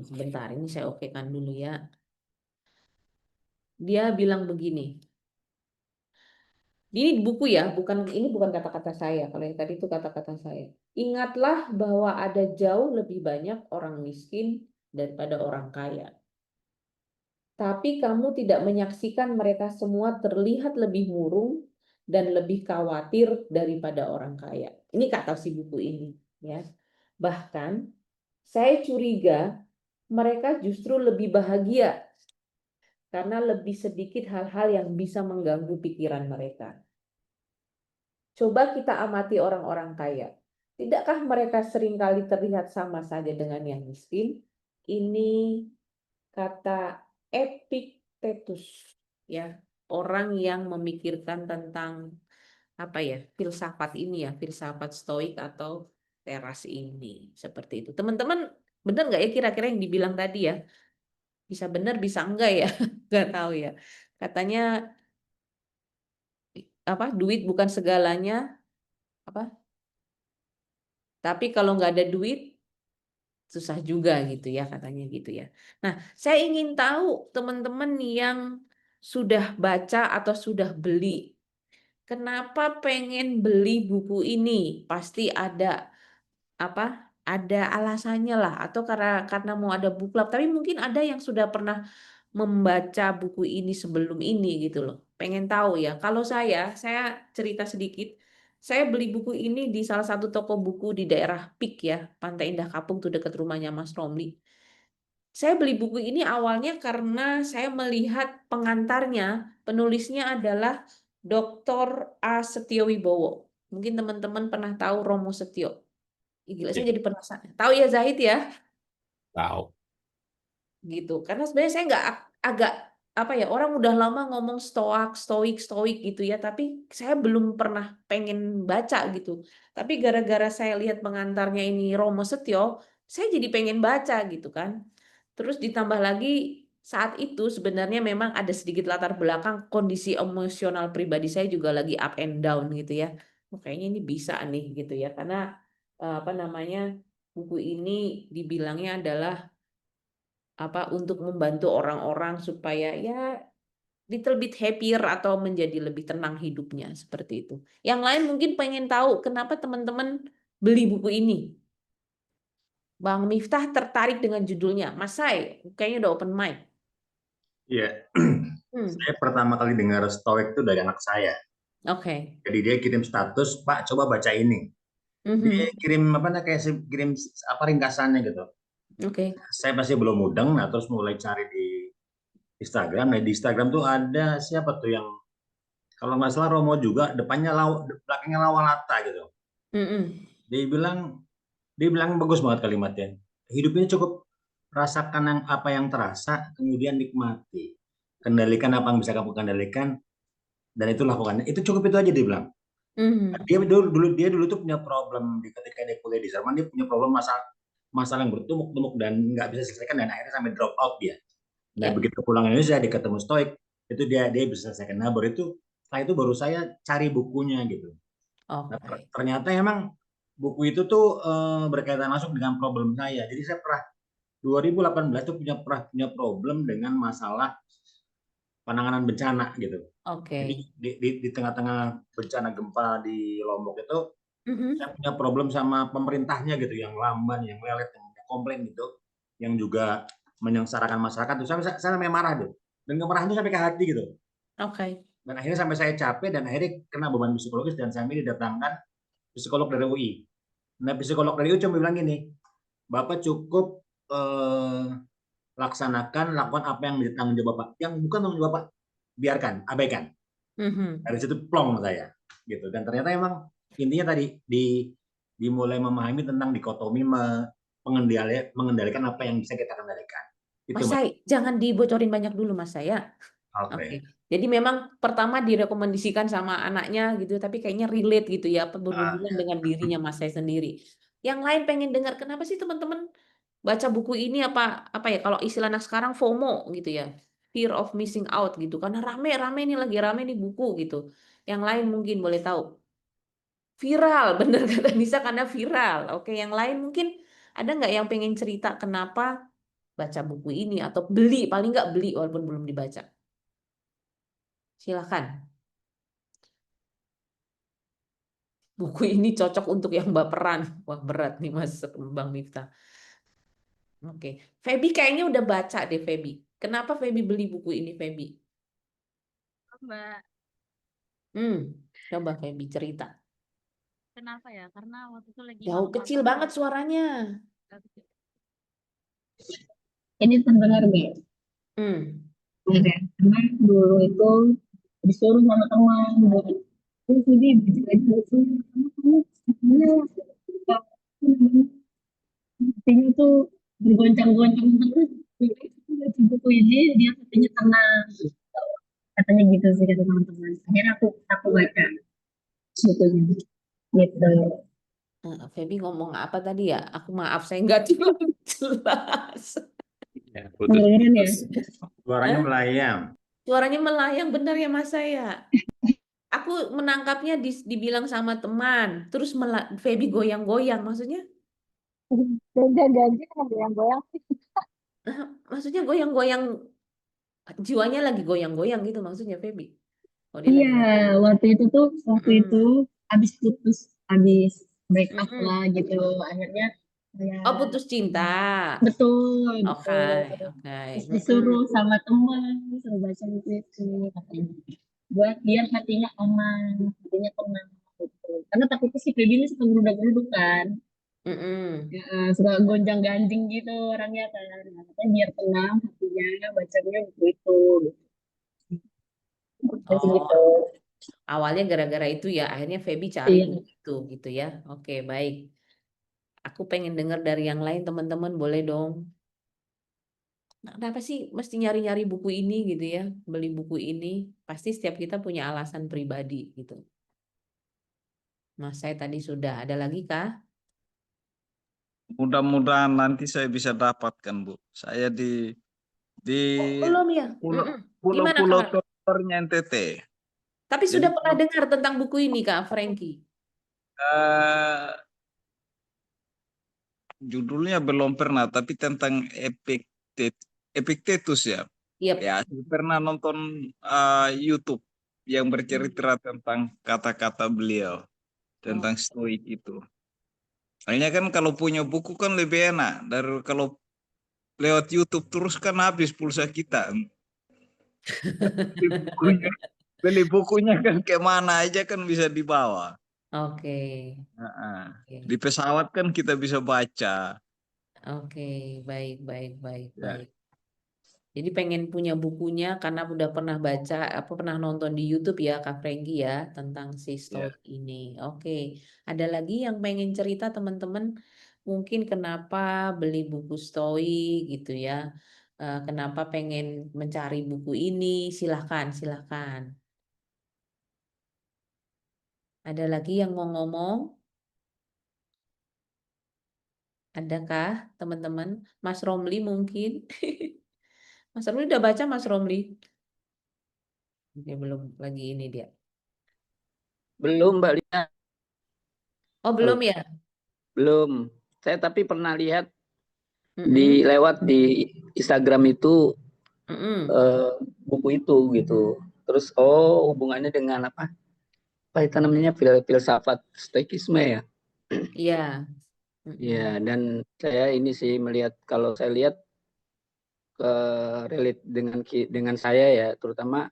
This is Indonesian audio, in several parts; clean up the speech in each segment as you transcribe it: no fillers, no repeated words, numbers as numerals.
Sebentar, ini saya okekan dulu ya. Dia bilang begini. Ini buku ya, ini bukan kata-kata saya. Kalau yang tadi itu kata-kata saya. Ingatlah bahwa ada jauh lebih banyak orang miskin daripada orang kaya. Tapi kamu tidak menyaksikan mereka semua terlihat lebih murung dan lebih khawatir daripada orang kaya. Ini kata si buku ini, ya. Bahkan saya curiga mereka justru lebih bahagia karena lebih sedikit hal-hal yang bisa mengganggu pikiran mereka. Coba kita amati orang-orang kaya. Tidakkah mereka seringkali terlihat sama saja dengan yang miskin? Ini kata Epictetus, ya, orang yang memikirkan tentang apa ya, filsafat ini ya, filsafat stoik atau teras ini, seperti itu. Teman-teman, benar nggak ya kira-kira yang dibilang tadi ya? Bisa benar, bisa enggak ya? Nggak tahu ya. Katanya apa? Duit bukan segalanya, apa? Tapi kalau nggak ada duit susah juga gitu ya, katanya gitu ya. Nah, saya ingin tahu teman-teman yang sudah baca atau sudah beli, kenapa pengen beli buku ini? Pasti ada apa? Ada alasannya lah, atau karena mau ada book club. Tapi mungkin ada yang sudah pernah membaca buku ini sebelum ini gitu loh. Pengen tahu ya. Kalau saya cerita sedikit. Saya beli buku ini di salah satu toko buku di daerah Pik ya, Pantai Indah Kapuk tuh dekat rumahnya Mas Romli. Saya beli buku ini awalnya karena saya melihat pengantarnya, penulisnya adalah Dr. A. Setiowibowo. Mungkin teman-teman pernah tahu Romo Setio. Ih, gila, Ya, saya jadi penasaran. Tahu ya Zahid ya? tahu. Gitu. Karena sebenarnya saya nggak agak apa ya, orang udah lama ngomong stoik gitu ya, tapi saya belum pernah pengen baca gitu. Tapi gara-gara saya lihat pengantarnya ini Romo Setio, saya jadi pengen baca gitu kan. Terus ditambah lagi saat itu sebenarnya memang ada sedikit latar belakang kondisi emosional pribadi saya juga lagi up and down gitu ya. Oh, kayaknya ini bisa nih gitu ya, karena apa namanya, buku ini dibilangnya adalah apa, untuk membantu orang-orang supaya ya little bit happier atau menjadi lebih tenang hidupnya seperti itu. Yang lain mungkin pengen tahu kenapa teman-teman beli buku ini. Bang Miftah tertarik dengan judulnya. Mas Sai, kayaknya udah open mic. Iya, Hmm, saya pertama kali dengar Stoik itu dari anak saya. oke. Jadi dia kirim status, Pak, coba baca ini. Dia Mhm, kirim apa kayak kirim apa ringkasannya gitu. oke. Saya pasti belum mudeng, nah terus mulai cari di Instagram. Nah di Instagram tuh ada siapa tuh yang kalau nggak salah Romo juga, depannya belakangnya Lawalata gitu. Mhm, Dia bilang dia bilang bagus banget kalimatnya. Hidupnya cukup rasakan yang apa yang terasa, kemudian nikmati. Kendalikan apa yang bisa kamu kendalikan, dan itu lakukan. Itu cukup itu aja dia bilang. mhm. Dia dulu tuh punya problem ketika dia kuliah di Jerman, dia punya problem masalah masalah yang bertumpuk-tumpuk dan nggak bisa diselesaikan dan akhirnya sampai drop out dia. Nah Ya, begitu pulang Indonesia dia ketemu Stoik, itu dia bisa selesaikan. Nah baru itu setelah itu baru saya cari bukunya gitu. Nah oke. ternyata emang buku itu tuh berkaitan langsung dengan problem saya. Jadi saya pernah 2018 tuh punya problem dengan masalah penanganan bencana gitu. Jadi Oke. di tengah-tengah bencana gempa di Lombok itu saya Mhm. punya problem sama pemerintahnya gitu, yang lamban, yang lelet, yang komplain gitu, yang juga menyengsarakan masyarakat. Tuh saya sampai marah tuh, dan kemarahan itu sampai ke hati gitu. Oke. Dan akhirnya sampai saya capek dan akhirnya kena beban psikologis dan sampai didatangkan psikolog dari UI. Nah psikolog dari UI cuma bilang gini, Bapak cukup lakukan apa yang menjadi tanggung jawab Bapak, yang bukan tanggung jawab Bapak biarkan, abaikan. Mhm. Dari situ plong saya gitu. Dan ternyata emang intinya tadi dimulai memahami tentang dikotomi mengendalikan apa yang bisa kita kendalikan itu Mas Mbak. Sai, jangan dibocorin banyak dulu Mas Sai ya. Oke. Oke. Jadi memang pertama direkomendasikan sama anaknya gitu, tapi kayaknya relate gitu ya, apa berhubungan Ya. dengan dirinya Mas saya sendiri. Yang lain pengen dengar kenapa sih teman-teman baca buku ini, apa apa ya, kalau istilah anak sekarang FOMO gitu ya. Fear of missing out gitu. Karena rame-rame nih, lagi rame nih buku gitu. Yang lain mungkin boleh tahu. Viral, bener kata Nisa, karena viral. Oke, yang lain mungkin Ada nggak yang pengen cerita kenapa baca buku ini atau beli, paling nggak beli walaupun belum dibaca? Silakan. Buku ini cocok untuk yang baperan. Wah, berat nih Mas Bang Miftah. Oke. Feby kayaknya udah baca deh Feby. Kenapa Feby beli buku ini Feby? Mbak, Coba Feby cerita. kenapa ya? Karena waktu itu lagi Jauh kecil makan-makan banget suaranya. ini terdengar nggak? Hmm. Bener ya? Karena dulu itu disuruh sama teman buat terus jadi baca aja sih karena kamu sebenarnya hatinya tuh bergoncang-goncang terus. Jadi aku baca buku ini dia katanya tenang, katanya gitu sih kata teman-teman. Akhirnya aku baca bukunya gitu. Feby ngomong apa tadi ya? Aku maaf saya nggak jelas. Ya, putus. Kedengeran ya? Suaranya Hah? melayang. Suaranya melayang benar ya Mas saya. Aku menangkapnya dibilang sama teman, terus Feby goyang-goyang, maksudnya? Ganti-ganti ada yang goyang. Maksudnya goyang-goyang, jiwanya lagi goyang-goyang gitu maksudnya Feby. Oh dia Iya, lagi. waktu itu Mm-mm. habis putus, habis break up lah Mm-mm. gitu. Akhirnya saya Oh putus cinta. betul, Oke, betul. oke. Terus Mm-mm. disuruh sama teman, suruh baca buku itu katanya. Buat biar hatinya aman, hatinya tenang gitu. Karena takutnya si Feby ini suka geruda-geruduk kan. Mm-mm. Ya, suka gonjang-ganjing gitu orangnya kan. Nah, katanya biar tenang hatinya, bacanya buku itu. Gitu. Oh, Gitu. awalnya gara-gara itu ya, akhirnya Feby cari Iya. buku itu gitu ya. Oke, baik. Aku pengen dengar dari yang lain teman-teman, boleh dong. Nah, kenapa sih mesti nyari-nyari buku ini gitu ya? Beli buku ini, pasti setiap kita punya alasan pribadi gitu. Mas saya tadi sudah, ada lagi kah? Mudah-mudahan nanti saya bisa dapatkan, Bu. Saya di Oh, belum ya? pulau Mm-mm. Gimana pulau-pulau Kak? terluarnya NTT. Tapi Jadi sudah pernah dengar tentang buku ini Kak Frankie? eh, judulnya belum pernah, tapi tentang Epictetus ya. Yep. Ya, saya pernah nonton YouTube yang bercerita tentang kata-kata beliau Oh, tentang stoik itu. Hanya kan kalau punya buku kan lebih enak dari kalau lewat YouTube terus kan habis pulsa kita. Beli bukunya, beli bukunya kan kemana aja kan bisa dibawa. oke. Heeh. Oke. Di pesawat kan kita bisa baca. Oke, baik, baik, baik, Ya, baik. Jadi pengen punya bukunya karena udah pernah baca, apa pernah nonton di YouTube ya Kak Franky ya tentang si ya. Stoic ini. Oke, ada lagi yang pengen cerita teman-teman mungkin kenapa beli buku Stoic gitu ya. Kenapa pengen mencari buku ini? Silahkan, silahkan. Ada lagi yang mau ngomong? Adakah teman-teman? Mas Romli mungkin? Mas Romli udah baca Mas Romli? Dia belum lagi ini dia. Belum, Mbak Lina. Oh Halo, belum ya? belum. Saya tapi pernah lihat Mm-mm. lewat di Instagram itu Mm-mm. eh, buku itu gitu. Terus oh hubungannya dengan apa? Apa itu namanya filsafat stoikisme ya. Iya. Ya, Mm-mm. dan saya ini sih melihat kalau saya lihat relate dengan saya ya, terutama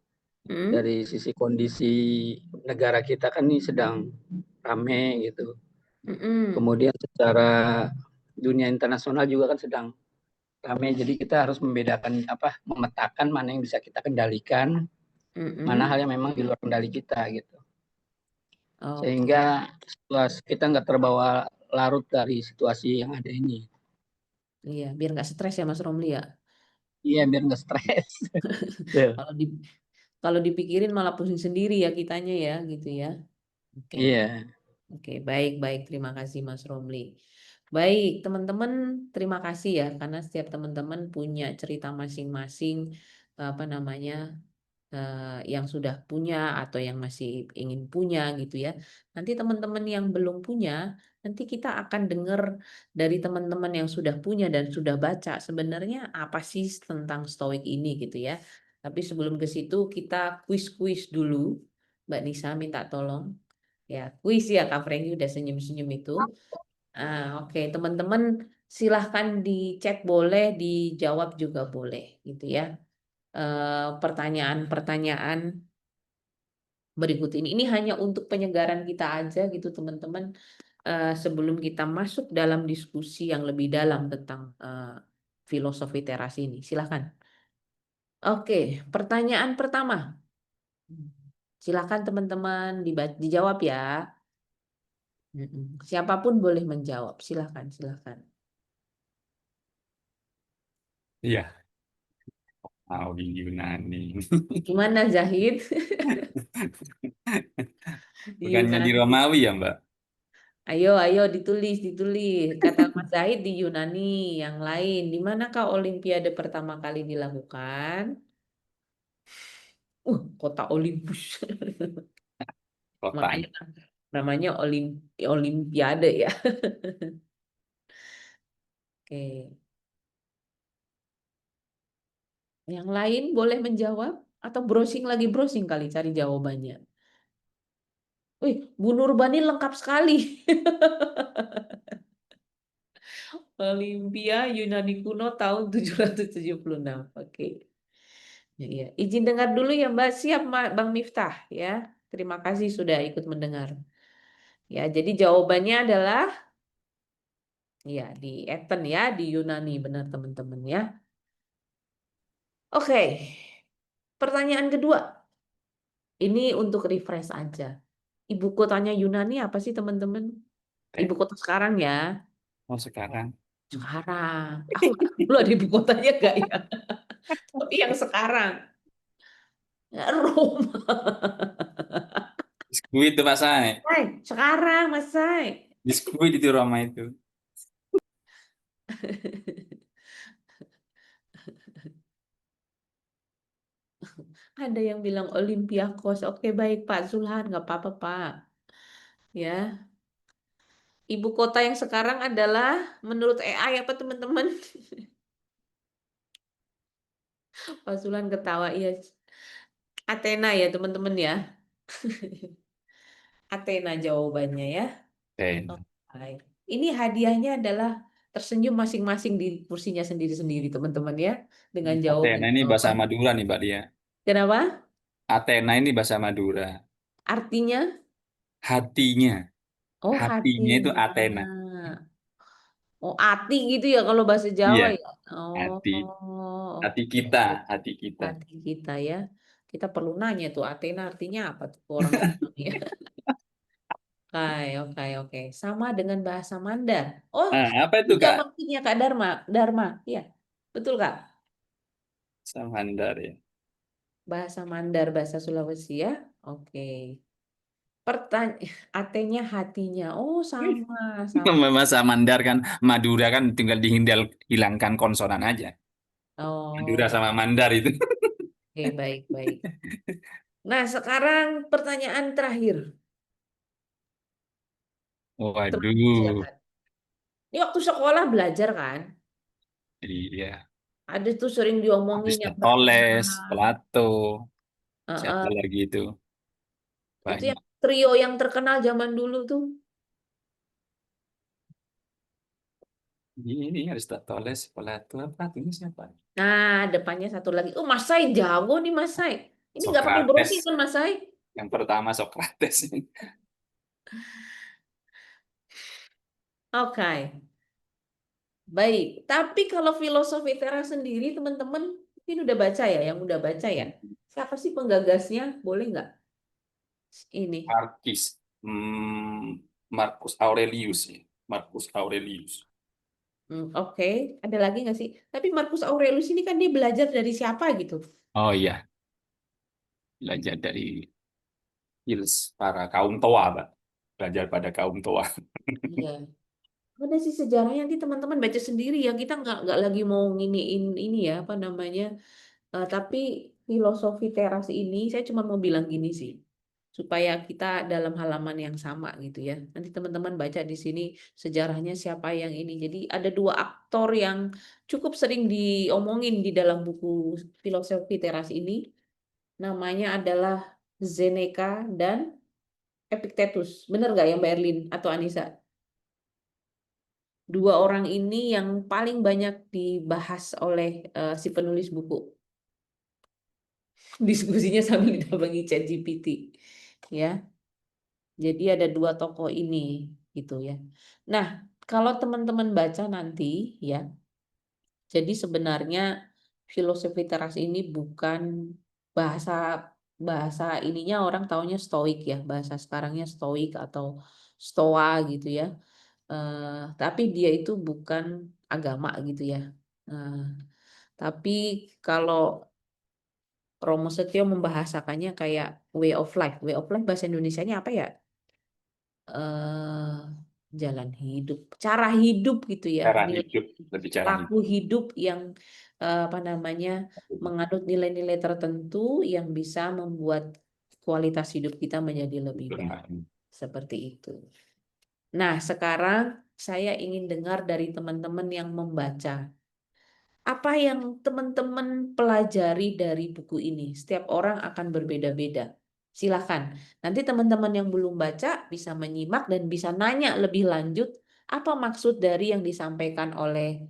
Mm-mm. dari sisi kondisi negara kita kan ini sedang rame gitu. Mm-mm. Kemudian secara dunia internasional juga kan sedang kami jadi kita harus membedakan apa memetakan mana yang bisa kita kendalikan, mana Mm-mm. hal yang memang di luar kendali kita gitu. Oke. Sehingga kita nggak terbawa larut dari situasi yang ada ini. Iya, biar nggak stres ya Mas Romli ya. Iya biar nggak stres. Kalau di kalau dipikirin malah pusing sendiri ya kitanya ya gitu ya. Oke. Iya, Oke, baik baik. Terima kasih Mas Romli. Baik, teman-teman, terima kasih ya karena setiap teman-teman punya cerita masing-masing apa namanya yang sudah punya atau yang masih ingin punya gitu ya. Nanti teman-teman yang belum punya, nanti kita akan dengar dari teman-teman yang sudah punya dan sudah baca sebenarnya apa sih tentang Stoik ini gitu ya. Tapi sebelum ke situ kita kuis-kuis dulu. Mbak Nisa minta tolong. Ya, kuis ya Kak Frenky udah senyum-senyum itu. Oke, teman-teman silahkan di chat boleh, dijawab juga boleh gitu ya. Pertanyaan-pertanyaan berikut ini. Ini hanya untuk penyegaran kita aja gitu teman-teman. Sebelum kita masuk dalam diskusi yang lebih dalam tentang filosofi teras ini. Silahkan. Oke, pertanyaan pertama. Silahkan teman-teman dijawab ya. Siapapun boleh menjawab. Silahkan, silahkan. Iya, mau di Yunani. Gimana Zahid? Bukannya di Yunani. Romawi ya, Mbak? Ayo, ayo ditulis, ditulis. Kata Mas Zahid di Yunani, yang lain. Di manakah Olimpiade pertama kali dilakukan? Kota Olympus. Makanya Kotanya. namanya Olimpiade ya. Oke. Yang lain boleh menjawab atau browsing lagi browsing kali cari jawabannya. Wih, Bu Nurbani lengkap sekali. Olimpia Yunani kuno tahun 776. Oke. Ya, izin dengar dulu ya Mbak. Siap Bang Miftah ya. Terima kasih sudah ikut mendengar. Ya, jadi jawabannya adalah ya di Athens ya, di Yunani benar teman-teman ya. Oke. Pertanyaan kedua. Ini untuk refresh aja. Ibu kotanya Yunani apa sih teman-teman? Ibu kota sekarang ya. Oh, sekarang. Sekarang. Aku dulu ada ibu kotanya gak ya? Tapi yang sekarang. Ya, Roma. Biskuit itu Pak Sai. Hai, sekarang Mas Sai. Biskuit itu Roma itu. Ada yang bilang Olympiakos. Oke, baik Pak Zulhan, nggak apa-apa Pak. Ya, ibu kota yang sekarang adalah menurut AI apa teman-teman? Pak Zulhan ketawa. Iya, Athena ya teman-teman ya. Athena jawabannya ya. Oke. Oke. Ini hadiahnya adalah tersenyum masing-masing di kursinya sendiri-sendiri teman-teman ya. Dengan Athena ini bahasa jawaban-jawaban. Madura nih, Mbak dia. Kenapa? Athena ini bahasa Madura. Artinya? Hatinya. Oh, Hatinya itu hatinya. Athena. Oh, ati gitu ya kalau bahasa Jawa Iya, ya. Oh, hati. Hati oke. kita, hati kita. Hati kita ya. Kita perlu nanya tuh Athena artinya apa tuh ke orang Jepang ya. Oke, oke, oke. Sama dengan bahasa Mandar. Oh, Nah, apa itu itu, ya Kak? maksudnya Kak Dharma. Dharma, iya. Betul Kak. Samandar ya. Bahasa Mandar, bahasa Sulawesi ya. Oke. Atenya hatinya. Oh, sama, sama. Memang Samandar kan, Madura kan tinggal hilangkan konsonan aja. Madura Oh, sama Mandar itu. oke, baik, baik. Nah, sekarang pertanyaan terakhir. Teman-teman Waduh. silakan. Ini waktu sekolah belajar kan? Iya. Ada tuh sering diomongin yang pertama. Aristoteles, Plato, siapa Heeh. lagi itu? Itu yang Banyak. trio yang terkenal zaman dulu tuh. Ini Aristoteles, Plato, apa ini siapa? Nah, depannya satu lagi. Oh, Mas Sai jago nih Mas Sai. Ini nggak pakai browsing Socrates. kan Mas Sai? Yang pertama Socrates. Oke, baik. Tapi kalau filosofi teras sendiri teman-teman mungkin udah baca ya, yang udah baca ya. Siapa sih penggagasnya? Boleh nggak? Ini. Marquis. Marcus Aurelius ya. Marcus Aurelius. Oke, ada lagi nggak sih? Tapi Marcus Aurelius ini kan dia belajar dari siapa gitu? Oh iya, belajar dari Hills, para kaum Toa, Pak. Belajar pada kaum Toa. Iya. Ada sih sejarahnya nanti teman-teman baca sendiri ya. Kita nggak lagi mau nginiin ini ya apa namanya. Tapi filosofi teras ini, saya cuma mau bilang gini sih, supaya kita dalam halaman yang sama gitu ya. Nanti teman-teman baca di sini sejarahnya siapa yang ini. Jadi ada dua aktor yang cukup sering diomongin di dalam buku filosofi teras ini. Namanya adalah Seneca dan Epictetus. Bener nggak ya Mbak Erlin atau Anissa? Dua orang ini yang paling banyak dibahas oleh si penulis buku. Diskusinya sambil didampingi ChatGPT. Ya. Jadi ada dua tokoh ini gitu ya. Nah, kalau teman-teman baca nanti ya, jadi sebenarnya filosofi teras ini bukan bahasa bahasa ininya orang taunya stoik ya, bahasa sekarangnya stoik atau stoa gitu ya. Tapi dia itu bukan agama gitu ya. Tapi kalau Romo Setio membahasakannya kayak way of life. Way of life bahasa Indonesianya apa ya? eh Jalan hidup, cara hidup gitu ya, Cara nilai hidup, lebih cara hidup. laku hidup yang apa namanya menganut nilai-nilai tertentu yang bisa membuat kualitas hidup kita menjadi lebih baik. Seperti itu. Nah, sekarang saya ingin dengar dari teman-teman yang membaca. Apa yang teman-teman pelajari dari buku ini? Setiap orang akan berbeda-beda. Silakan. Nanti teman-teman yang belum baca bisa menyimak dan bisa nanya lebih lanjut apa maksud dari yang disampaikan oleh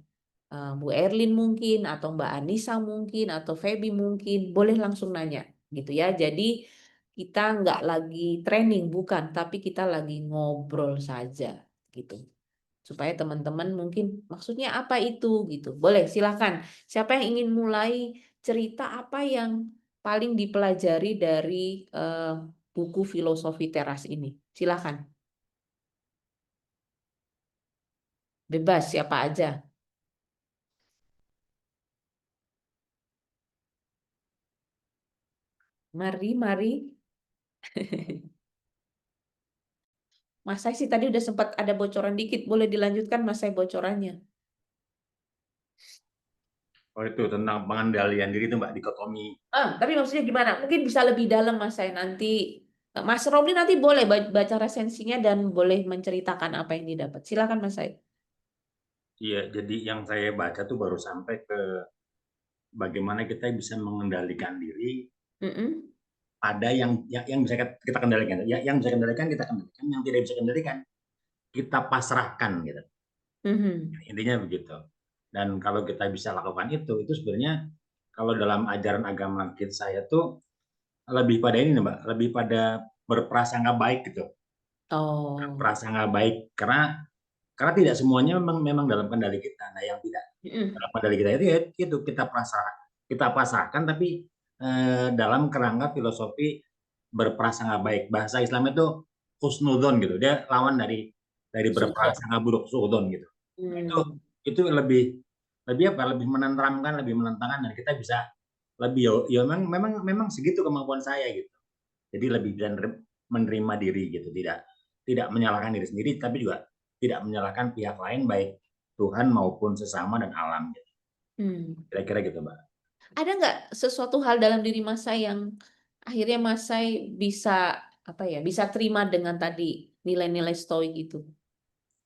Bu Erlin mungkin atau Mbak Anissa mungkin atau Feby mungkin. Boleh langsung nanya gitu ya. Jadi kita nggak lagi training bukan, tapi kita lagi ngobrol saja gitu supaya teman-teman mungkin maksudnya apa itu gitu. Boleh silakan. Siapa yang ingin mulai cerita apa yang paling dipelajari dari buku filosofi teras ini? Silakan. Bebas siapa aja. Mari, mari. Mas Sai sih tadi udah sempat ada bocoran dikit. Boleh dilanjutkan Mas Sai bocorannya. Oh itu tentang pengendalian diri itu Mbak, dikotomi. Tapi maksudnya gimana? Mungkin bisa lebih dalam Mas Sai nanti. Mas Robli nanti boleh baca resensinya dan boleh menceritakan apa yang didapat. Silakan Mas Sai. Iya, jadi yang saya baca tuh baru sampai ke bagaimana kita bisa mengendalikan diri pada yang bisa kita kendalikan. Yang bisa kendalikan kita kendalikan, yang tidak bisa kendalikan kita pasrahkan gitu. Intinya begitu. Dan kalau kita bisa lakukan itu sebenarnya kalau dalam ajaran agama kita saya tuh lebih pada ini Mbak, lebih pada berprasangka baik gitu. Oh. Berprasangka baik karena tidak semuanya memang dalam kendali kita. Nah, yang tidak dalam kendali kita itu kita pasrahkan tapi dalam kerangka filosofi berprasangka baik. Bahasa Islam itu husnudon gitu. Dia lawan dari berprasangka buruk, suudon gitu. Itu lebih menenteramkan, lebih menentangkan dan kita bisa lebih ya memang segitu kemampuan saya gitu. Jadi lebih bisa menerima diri gitu, tidak menyalahkan diri sendiri tapi juga tidak menyalahkan pihak lain baik Tuhan maupun sesama dan alam gitu. Kira-kira gitu Mbak. Ada nggak sesuatu hal dalam diri Mas Sai yang akhirnya Mas Sai bisa bisa terima dengan tadi nilai-nilai stoik itu?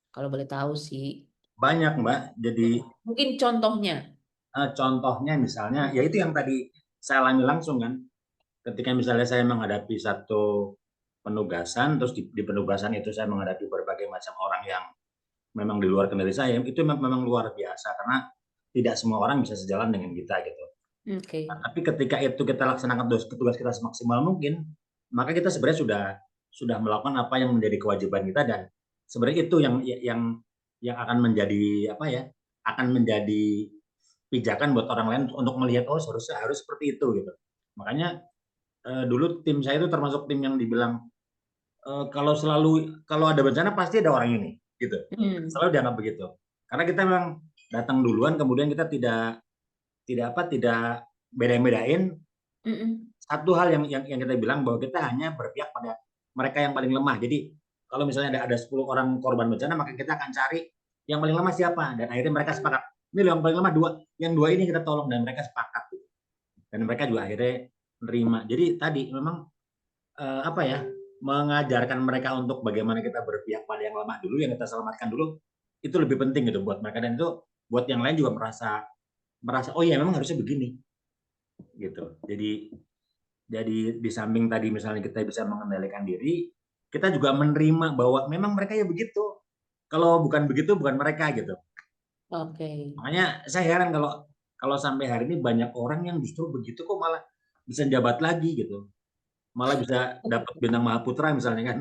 Kalau boleh tahu sih. Banyak Mbak. Jadi mungkin contohnya. Contohnya misalnya ya itu yang tadi saya alami langsung kan. Ketika misalnya saya menghadapi satu penugasan, terus di penugasan itu saya menghadapi berbagai macam orang yang memang di luar kendali saya, itu memang luar biasa karena tidak semua orang bisa sejalan dengan kita gitu. Nah, tapi ketika itu kita laksanakan tugas kita semaksimal mungkin, maka kita sebenarnya sudah melakukan apa yang menjadi kewajiban kita dan sebenarnya itu yang akan menjadi akan menjadi pijakan buat orang lain untuk melihat seharusnya harus seperti itu gitu. Makanya dulu tim saya itu termasuk tim yang dibilang kalau ada bencana pasti ada orang ini gitu. Selalu dianggap begitu. Karena kita memang datang duluan kemudian kita tidak beda-bedain. Satu hal yang kita bilang bahwa kita hanya berpihak pada mereka yang paling lemah. Jadi kalau misalnya ada 10 orang korban bencana maka kita akan cari yang paling lemah siapa dan akhirnya mereka sepakat. Ini yang paling lemah yang dua ini kita tolong dan mereka sepakat. dan mereka juga akhirnya menerima. Jadi tadi memang apa ya, mengajarkan mereka untuk bagaimana kita berpihak pada yang lemah dulu, yang kita selamatkan dulu, itu lebih penting gitu buat mereka, dan itu buat yang lain juga merasa oh iya memang harusnya begini gitu. Jadi di samping tadi misalnya kita bisa mengendalikan diri, kita juga menerima bahwa memang mereka ya begitu. Kalau bukan begitu bukan mereka gitu. Oke. Makanya saya heran kalau kalau sampai hari ini banyak orang yang justru begitu kok malah bisa jabat lagi gitu. Malah bisa dapat bintang Mahaputra misalnya kan.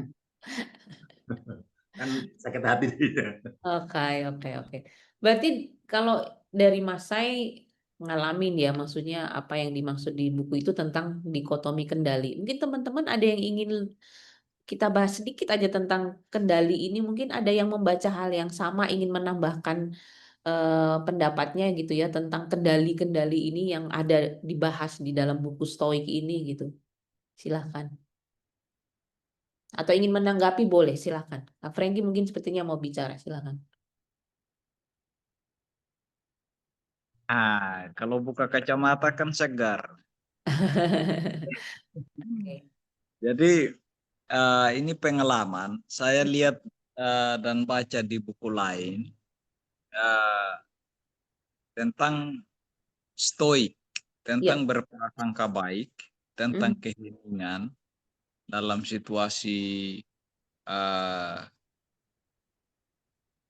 Kan sakit hati dia. Oke, oke, oke. Berarti kalau dari Mas Sai ngalamin ya, maksudnya apa yang dimaksud di buku itu tentang dikotomi kendali. Mungkin teman-teman ada yang ingin kita bahas sedikit aja tentang kendali ini. Mungkin ada yang membaca hal yang sama, ingin menambahkan pendapatnya gitu ya tentang kendali-kendali ini yang ada dibahas di dalam buku Stoik ini gitu. Silahkan. Atau ingin menanggapi boleh, silahkan. Kak Franky mungkin sepertinya mau bicara, silahkan. Kalau buka kacamata kan segar. Oke. Jadi ini pengalaman. Saya lihat dan baca di buku lain eh, tentang stoik, Ya. tentang berprasangka baik, tentang Mhm. keheningan dalam situasi eh,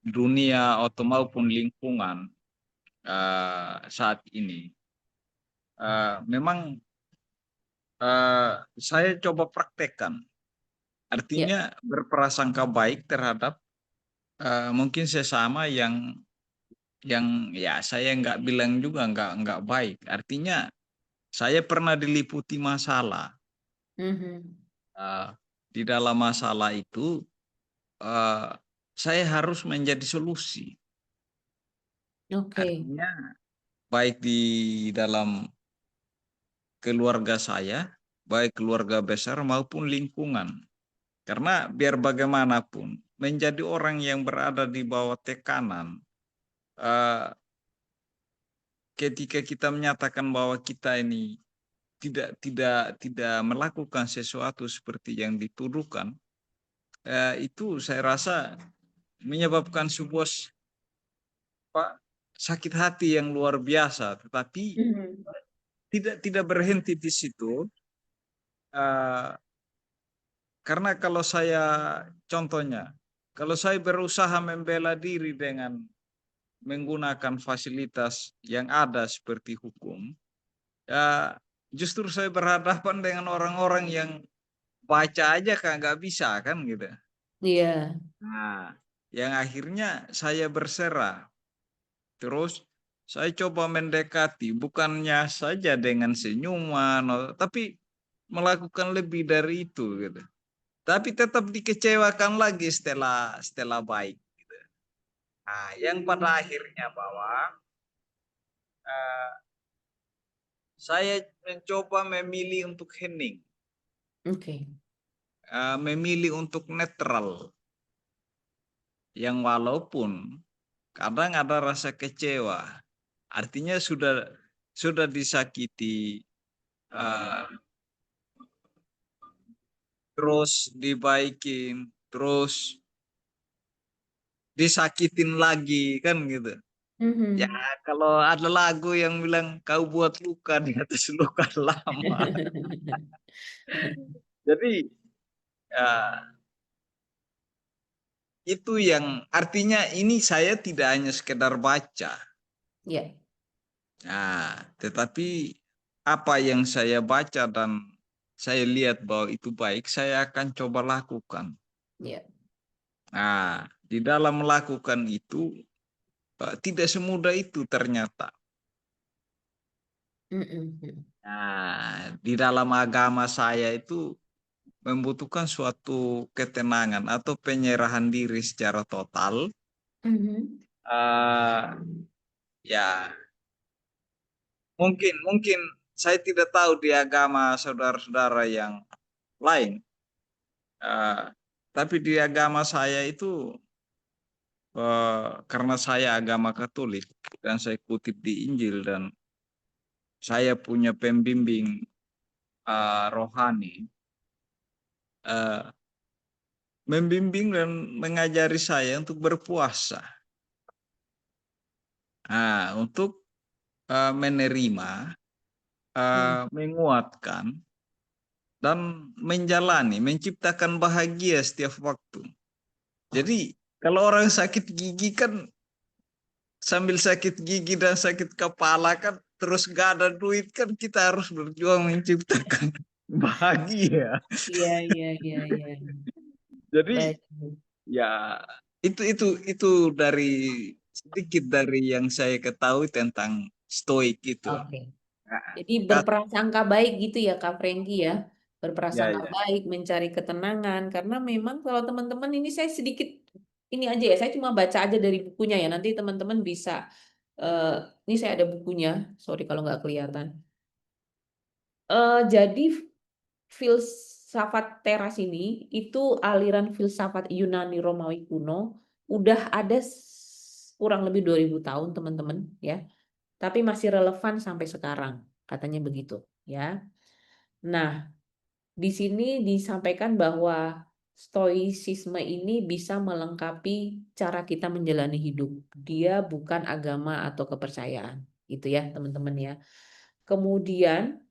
dunia atau maupun lingkungan saat ini. Memang saya coba praktekkan. Ya. Artinya berprasangka baik terhadap mungkin sesama yang ya saya nggak bilang juga nggak baik. Artinya saya pernah diliputi masalah. Mhm. Eh, di dalam masalah itu eh, saya harus menjadi solusi. Oke. Artinya baik di dalam keluarga saya, baik keluarga besar maupun lingkungan. Karena biar bagaimanapun menjadi orang yang berada di bawah tekanan, eh, ketika kita menyatakan bahwa kita ini tidak melakukan sesuatu seperti yang dituduhkan, itu saya rasa menyebabkan sebuah sakit hati yang luar biasa. Tetapi Mhm. tidak berhenti di situ, eh, karena kalau saya contohnya, kalau saya berusaha membela diri dengan menggunakan fasilitas yang ada seperti hukum, ya justru saya berhadapan dengan orang-orang yang baca aja kan nggak bisa kan gitu. Iya. Nah, yang akhirnya saya berserah. Terus saya coba mendekati bukannya saja dengan senyuman, tapi melakukan lebih dari itu gitu. Tapi tetap dikecewakan lagi setelah baik. Nah, yang pada akhirnya bahwa eh, saya mencoba memilih untuk hening, Oke. memilih untuk netral, yang walaupun kadang ada rasa kecewa, artinya sudah disakiti, eh, terus dibaikin, terus disakitin lagi kan gitu. Ya Mhm. kalau ada lagu yang bilang kau buat luka di atas luka lama. Jadi ya, itu yang artinya ini saya tidak hanya sekedar baca. Ya. Nah, tetapi apa yang saya baca dan saya lihat bahwa itu baik, saya akan coba lakukan. Ya. Nah, di dalam melakukan itu tidak semudah itu ternyata. Mhm. Nah, di dalam agama saya itu membutuhkan suatu ketenangan atau penyerahan diri secara total. Mhm. Uh, ya, mungkin saya tidak tahu di agama saudara-saudara yang lain. Tapi di agama saya itu karena saya agama Katolik dan saya kutip di Injil dan saya punya pembimbing rohani membimbing dan mengajari saya untuk berpuasa. Untuk menerima, menguatkan, dan menjalani, menciptakan bahagia setiap waktu. Jadi kalau orang sakit gigi kan sambil sakit gigi dan sakit kepala kan terus gak ada duit kan kita harus berjuang menciptakan bahagia. Iya, iya, iya, iya. Jadi Baik. ya itu dari sedikit dari yang saya ketahui tentang stoik itu. Oke. Nah, Jadi berprasangka baik gitu ya Kak Franky ya. Berprasangka ya. baik, mencari ketenangan. Karena memang kalau teman-teman ini saya sedikit, ini aja ya, saya cuma baca aja dari bukunya ya. Nanti teman-teman bisa, ini saya ada bukunya, sorry kalau nggak kelihatan. Jadi filsafat teras ini itu aliran filsafat Yunani Romawi kuno, udah ada kurang lebih 2000 tahun teman-teman ya. Tapi masih relevan sampai sekarang, katanya begitu ya. Nah, di sini disampaikan bahwa stoicisme ini bisa melengkapi cara kita menjalani hidup. Dia bukan agama atau kepercayaan, gitu ya, teman-teman ya. Kemudian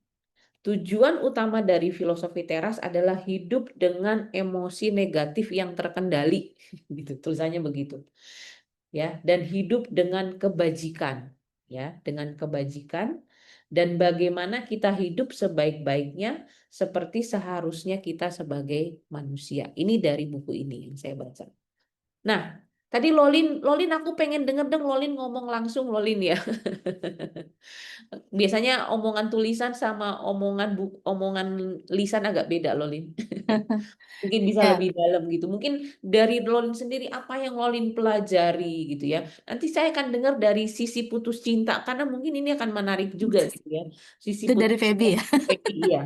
tujuan utama dari filosofi teras adalah hidup dengan emosi negatif yang terkendali, gitu tulisannya begitu. Ya, dan hidup dengan kebajikan, ya, dengan kebajikan dan bagaimana kita hidup sebaik-baiknya seperti seharusnya kita sebagai manusia. Ini dari buku ini yang saya baca. Nah, tadi Lolin aku pengen denger dong Lolin ngomong langsung Lolin ya. Biasanya omongan tulisan sama omongan lisan agak beda Lolin. Mungkin bisa Ya, lebih dalam gitu. Mungkin dari Lolin sendiri apa yang Lolin pelajari gitu ya. Nanti saya akan dengar dari sisi putus cinta karena mungkin ini akan menarik juga gitu ya. Sisi itu dari putus cinta. Feby ya. Iya,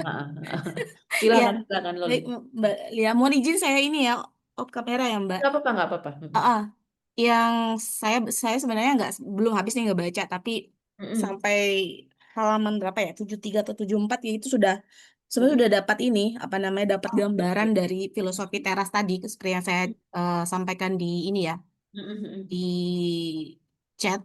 Ya, silakan baik Lolin. Mbak Lia. Mohon izin saya ini ya, off kamera ya Mbak. Nggak apa-apa, nggak apa-apa. Ah, yang saya sebenarnya belum habis nih nggak baca, tapi sampai halaman berapa ya, 73 atau 74 ya itu sebenarnya udah dapat ini apa namanya, dapat gambaran dari filosofi teras tadi seperti yang saya sampaikan di ini ya, di chat,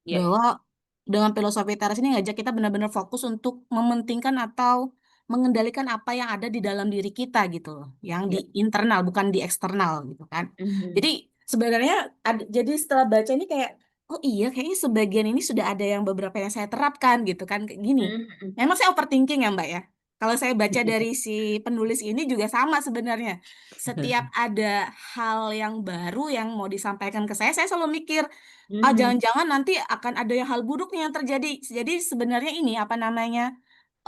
Ya. bahwa dengan filosofi teras ini ngajak kita benar-benar fokus untuk mementingkan atau mengendalikan apa yang ada di dalam diri kita gitu loh, yang di Ya. internal bukan di eksternal gitu kan. Mhm. Jadi sebenarnya jadi setelah baca ini kayak, oh iya kayaknya sebagian ini sudah ada yang beberapa yang saya terapkan gitu kan, kayak gini. Mhm. Memang saya overthinking ya Mbak ya. Kalau saya baca dari si penulis ini juga sama sebenarnya. Setiap ada hal yang baru yang mau disampaikan ke saya selalu mikir, Mhm. jangan-jangan nanti akan ada hal buruk nih yang terjadi. Jadi sebenarnya ini apa namanya,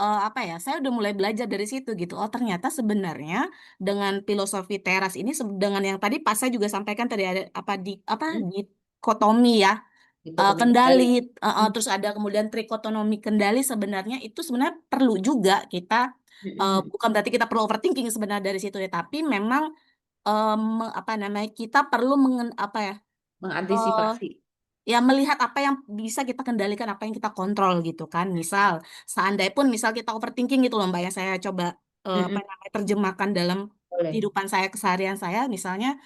apa ya? Saya udah mulai belajar dari situ gitu. Oh ternyata sebenarnya dengan filosofi teras ini dengan yang tadi pas saya juga sampaikan tadi ada apa Mhm. dikotomi ya, Dikotomi kendali, kendali. terus ada kemudian trikotomi kendali, sebenarnya itu sebenarnya perlu juga kita, Mhm. bukan berarti kita perlu overthinking sebenarnya dari situ ya, tapi memang apa namanya, kita perlu apa ya, eh, Mengantisipasi. ya melihat apa yang bisa kita kendalikan, apa yang kita kontrol gitu kan. Misal seandainya pun misal kita overthinking gitu loh Mbak ya, saya coba apa Mhm. namanya terjemahkan dalam Boleh. kehidupan saya, keseharian saya misalnya,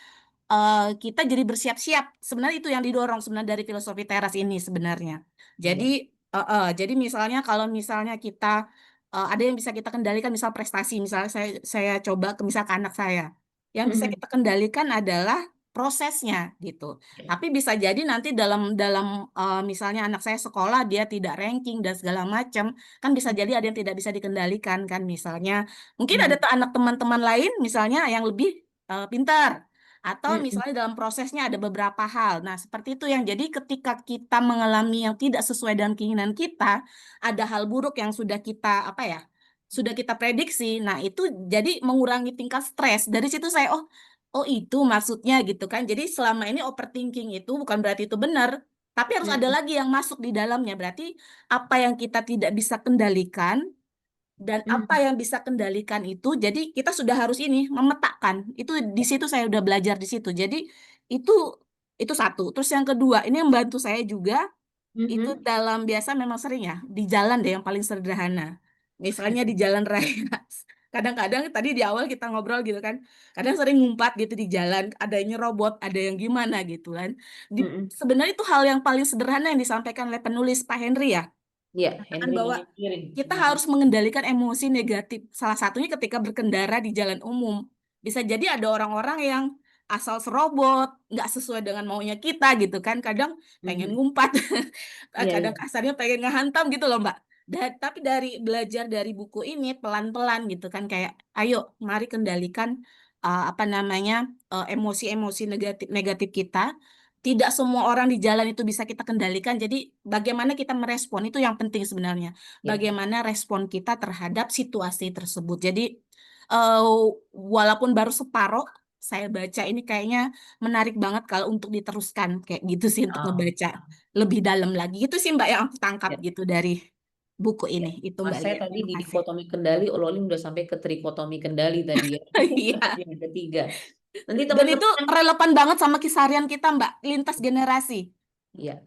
kita jadi bersiap-siap. Sebenarnya itu yang didorong sebenarnya dari filosofi teras ini sebenarnya. Jadi, Iya. jadi misalnya kalau misalnya kita, ada yang bisa kita kendalikan, misal prestasi, misalnya saya coba ke misal ke anak saya, yang bisa Mhm. kita kendalikan adalah prosesnya gitu. Ya. Tapi bisa jadi nanti dalam dalam misalnya anak saya sekolah dia tidak ranking dan segala macam, kan bisa jadi ada yang tidak bisa dikendalikan kan, misalnya mungkin ada Mhm. anak teman-teman lain misalnya yang lebih pintar, atau Mhm. misalnya dalam prosesnya ada beberapa hal. Nah, seperti itu yang jadi ketika kita mengalami yang tidak sesuai dengan keinginan kita, ada hal buruk yang sudah kita apa ya, sudah kita prediksi. Nah, itu jadi mengurangi tingkat stres. Dari situ saya, oh itu maksudnya gitu kan. Jadi selama ini overthinking itu bukan berarti itu benar, tapi harus ada Mhm. lagi yang masuk di dalamnya. Berarti apa yang kita tidak bisa kendalikan dan apa Mhm. yang bisa kendalikan itu, jadi kita sudah harus ini memetakan itu. Di situ saya udah belajar di situ. Jadi itu itu satu. Terus yang kedua ini yang membantu saya juga itu dalam biasa memang sering ya di jalan deh yang paling sederhana. Misalnya di jalan raya. Kadang-kadang tadi di awal kita ngobrol gitu kan, kadang sering ngumpat gitu di jalan, ada yang nyerobot, ada yang gimana gitu kan. Sebenarnya itu hal yang paling sederhana yang disampaikan oleh penulis Pak Henry ya. Iya, Katakan Henry bahwa Mangiring. kita harus mengendalikan emosi negatif. Salah satunya ketika berkendara di jalan umum. Bisa jadi ada orang-orang yang asal serobot, nggak sesuai dengan maunya kita gitu kan. Kadang pengen ngumpat, Iya, kadang iya. kasarnya pengen ngehantam gitu loh Mbak. Tapi dari belajar dari buku ini pelan-pelan gitu kan kayak, ayo mari kendalikan apa namanya emosi-emosi negatif kita. Tidak semua orang di jalan itu bisa kita kendalikan. Jadi bagaimana kita merespon itu yang penting sebenarnya. Ya. Bagaimana respon kita terhadap situasi tersebut. Jadi walaupun baru separoh saya baca ini kayaknya menarik banget kalau untuk diteruskan kayak gitu sih untuk ngebaca lebih dalam lagi. Itu sih Mbak yang aku tangkap Ya. gitu dari buku Ya. ini. Itu Mas Mbak saya Lia. tadi Terima di kasih. dikotomi kendali, Ololin udah sampai ke trikotomi kendali tadi ya. Iya. Yang ketiga. Nanti Dan itu teman-teman, relevan banget sama kisaharian kita Mbak, lintas generasi. ya,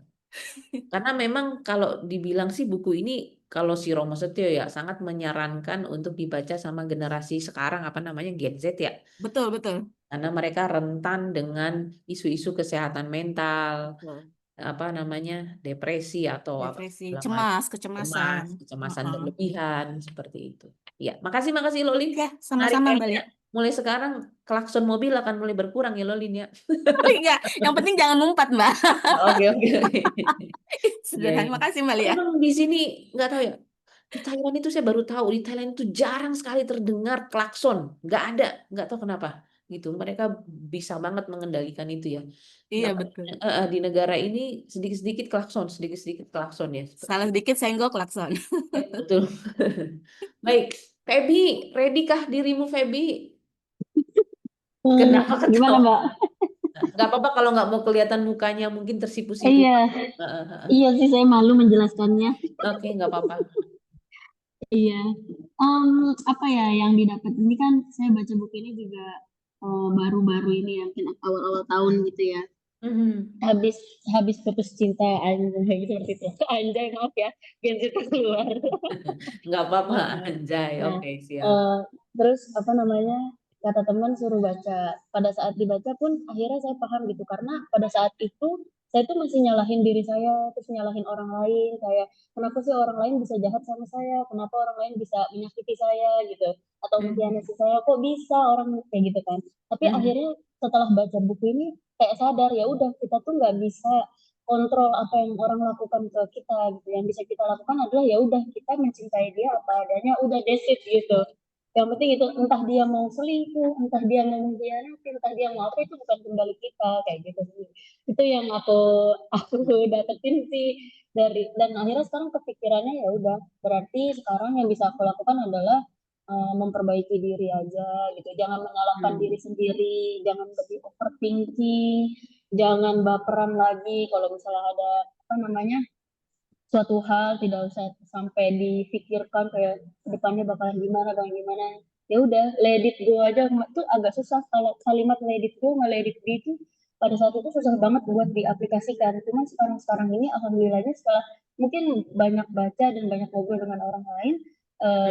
karena memang kalau dibilang sih buku ini kalau si Romo Setio ya sangat menyarankan untuk dibaca sama generasi sekarang apa namanya Gen Z ya. Betul, betul. Karena mereka rentan dengan isu-isu kesehatan mental, apa namanya depresi atau apa Depresi, segala macam, cemas, kecemasan. kecemasan Heeh. berlebihan seperti itu. Ya, makasih Lolin. Ya, Menarik sama-sama Mbak kayaknya. Lia. Mulai sekarang klakson mobil akan mulai berkurang ya Lolin ya. Iya, yang penting jangan ngumpat Mbak. Oke. Iya, Sederhana. iya. Makasih Mbak Tapi Lia. memang di sini nggak tahu ya. Di Thailand itu saya baru tahu di Thailand itu jarang sekali terdengar klakson, nggak tahu kenapa gitu. Mereka bisa banget mengendalikan itu ya. Iya, Nggak, betul. di negara ini sedikit-sedikit klakson ya. Salah sedikit senggol klakson. Betul. Baik, Feby, ready kah dirimu Feby? Kenapa Gimana ketawa? Mbak? Nggak apa-apa kalau nggak mau kelihatan mukanya mungkin tersipu-sipu. Iya, iya sih saya malu menjelaskannya. Oke, nggak apa-apa. Iya, apa ya yang didapat ini kan saya baca buku ini juga baru-baru ini ya, mungkin awal-awal tahun gitu ya. Habis habis putus cinta anjay seperti itu. Anjay maaf ya, Gen Z keluar. Nggak apa-apa, Nah, anjay. nah, Oke, siap. terus apa namanya? Kata teman suruh baca. Pada saat dibaca pun akhirnya saya paham gitu karena pada saat itu saya tuh masih nyalahin diri saya, terus nyalahin orang lain kayak kenapa sih orang lain bisa jahat sama saya, kenapa orang lain bisa menyakiti saya gitu atau mengkhianati saya, kok bisa orang kayak gitu kan. Tapi akhirnya setelah baca buku ini kayak sadar ya udah kita tuh nggak bisa kontrol apa yang orang lakukan ke kita gitu. Yang bisa kita lakukan adalah ya udah kita mencintai dia apa adanya, udah that's it gitu. Yang penting itu entah dia mau selingkuh, entah dia mau mengkhianati, entah dia mau apa itu bukan kendali kita kayak gitu sih. Itu yang aku dapetin sih dari dan akhirnya sekarang kepikirannya ya udah berarti sekarang yang bisa aku lakukan adalah memperbaiki diri aja gitu. Jangan menyalahkan diri sendiri, jangan lebih overthinking, jangan baperan lagi kalau misalnya ada apa namanya suatu hal tidak usah sampai dipikirkan kayak depannya bakalan gimana ya udah let it go aja tuh agak susah kalau kalimat let it go nggak let it be itu pada saat itu susah banget buat diaplikasikan cuman sekarang ini alhamdulillahnya setelah mungkin banyak baca dan banyak ngobrol dengan orang lain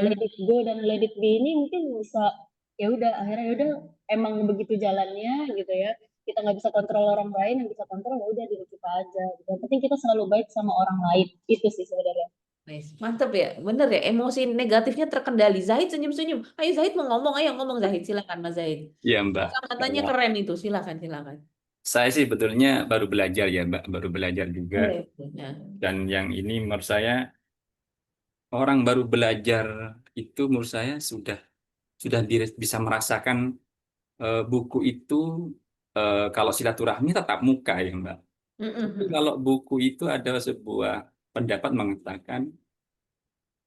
let it go dan let it be ini mungkin bisa ya udah akhirnya ya udah emang begitu jalannya gitu ya kita nggak bisa kontrol orang lain yang bisa kontrol ya udah diri kita aja gitu. Yang penting kita selalu baik sama orang lain itu sih sebenarnya. Nice. Mantap ya, bener ya, emosi negatifnya terkendali. Zahid senyum-senyum. Ayo Zahid mau ngomong, ayo ngomong Zahid, silakan Mas Zahid. Iya Mbak. Katanya Kalau keren itu, silakan. saya sih betulnya baru belajar ya Mbak, baru belajar juga. Ya. Dan yang ini menurut saya orang baru belajar itu menurut saya sudah bisa merasakan buku itu kalau silaturahmi tatap muka ya Mbak. Tapi kalau buku itu ada sebuah pendapat mengatakan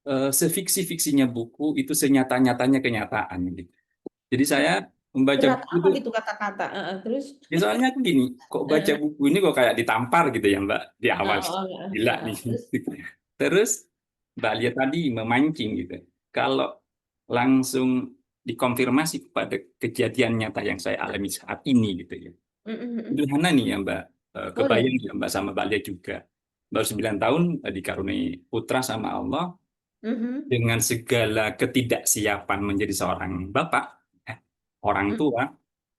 sefiksi-fiksinya buku itu senyata-nyatanya kenyataan gitu. Jadi saya membaca Berat buku apa itu, gitu kata-kata. Terus? ya soalnya aku gini, kok baca buku ini kok kayak ditampar gitu ya Mbak di awal. Gila nih. Terus? Terus Mbak Lia tadi memancing gitu. Kalau langsung dikonfirmasi kepada kejadian nyata yang saya alami saat ini gitu ya. Sederhana nih ya Mbak, kebayang ya Mbak sama Mbak Lia juga. baru 9 tahun dikaruniai putra sama Allah Mhm. dengan segala ketidaksiapan menjadi seorang bapak, orang Mhm. tua,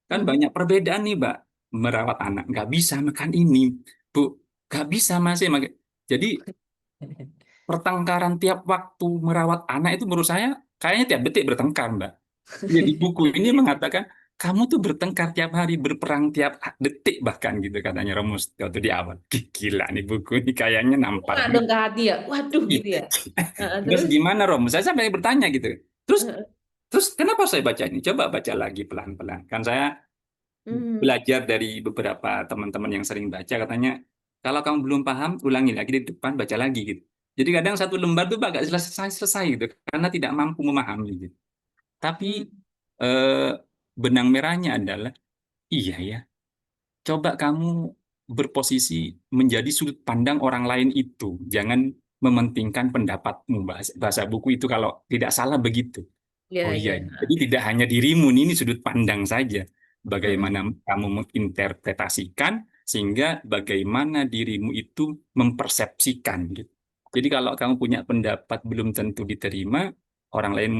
kan Mhm. banyak perbedaan nih, Mbak. Merawat anak, nggak bisa makan ini, Bu, nggak bisa masih makan. Jadi pertengkaran tiap waktu merawat anak itu menurut saya kayaknya tiap detik bertengkar, Mbak. Ya, di buku ini mengatakan kamu tuh bertengkar tiap hari, berperang tiap detik bahkan gitu katanya Romus waktu di awal. Gila nih buku ini kayaknya nampar. Kena dong ke hati ya. Waduh Iya. gitu ya. Terus Terus. gimana Rom? Saya sampai bertanya gitu. Terus Heeh. terus kenapa saya baca ini? Coba baca lagi pelan-pelan. Kan saya Mhm. belajar dari beberapa teman-teman yang sering baca katanya kalau kamu belum paham ulangi lagi di depan baca lagi gitu. Jadi kadang satu lembar tuh agak selesai gitu karena tidak mampu memahami gitu. Tapi Mhm. eh, benang merahnya adalah iya ya. Coba kamu berposisi menjadi sudut pandang orang lain itu. Jangan mementingkan pendapatmu. Bahasa buku itu kalau tidak salah begitu. Iya, Oh iya. iya, jadi tidak hanya dirimu, ini sudut pandang saja. Mhm. Bagaimana kamu menginterpretasikan, sehingga bagaimana dirimu itu mempersepsikan. Gitu. Jadi kalau kamu punya pendapat belum tentu diterima, orang lain,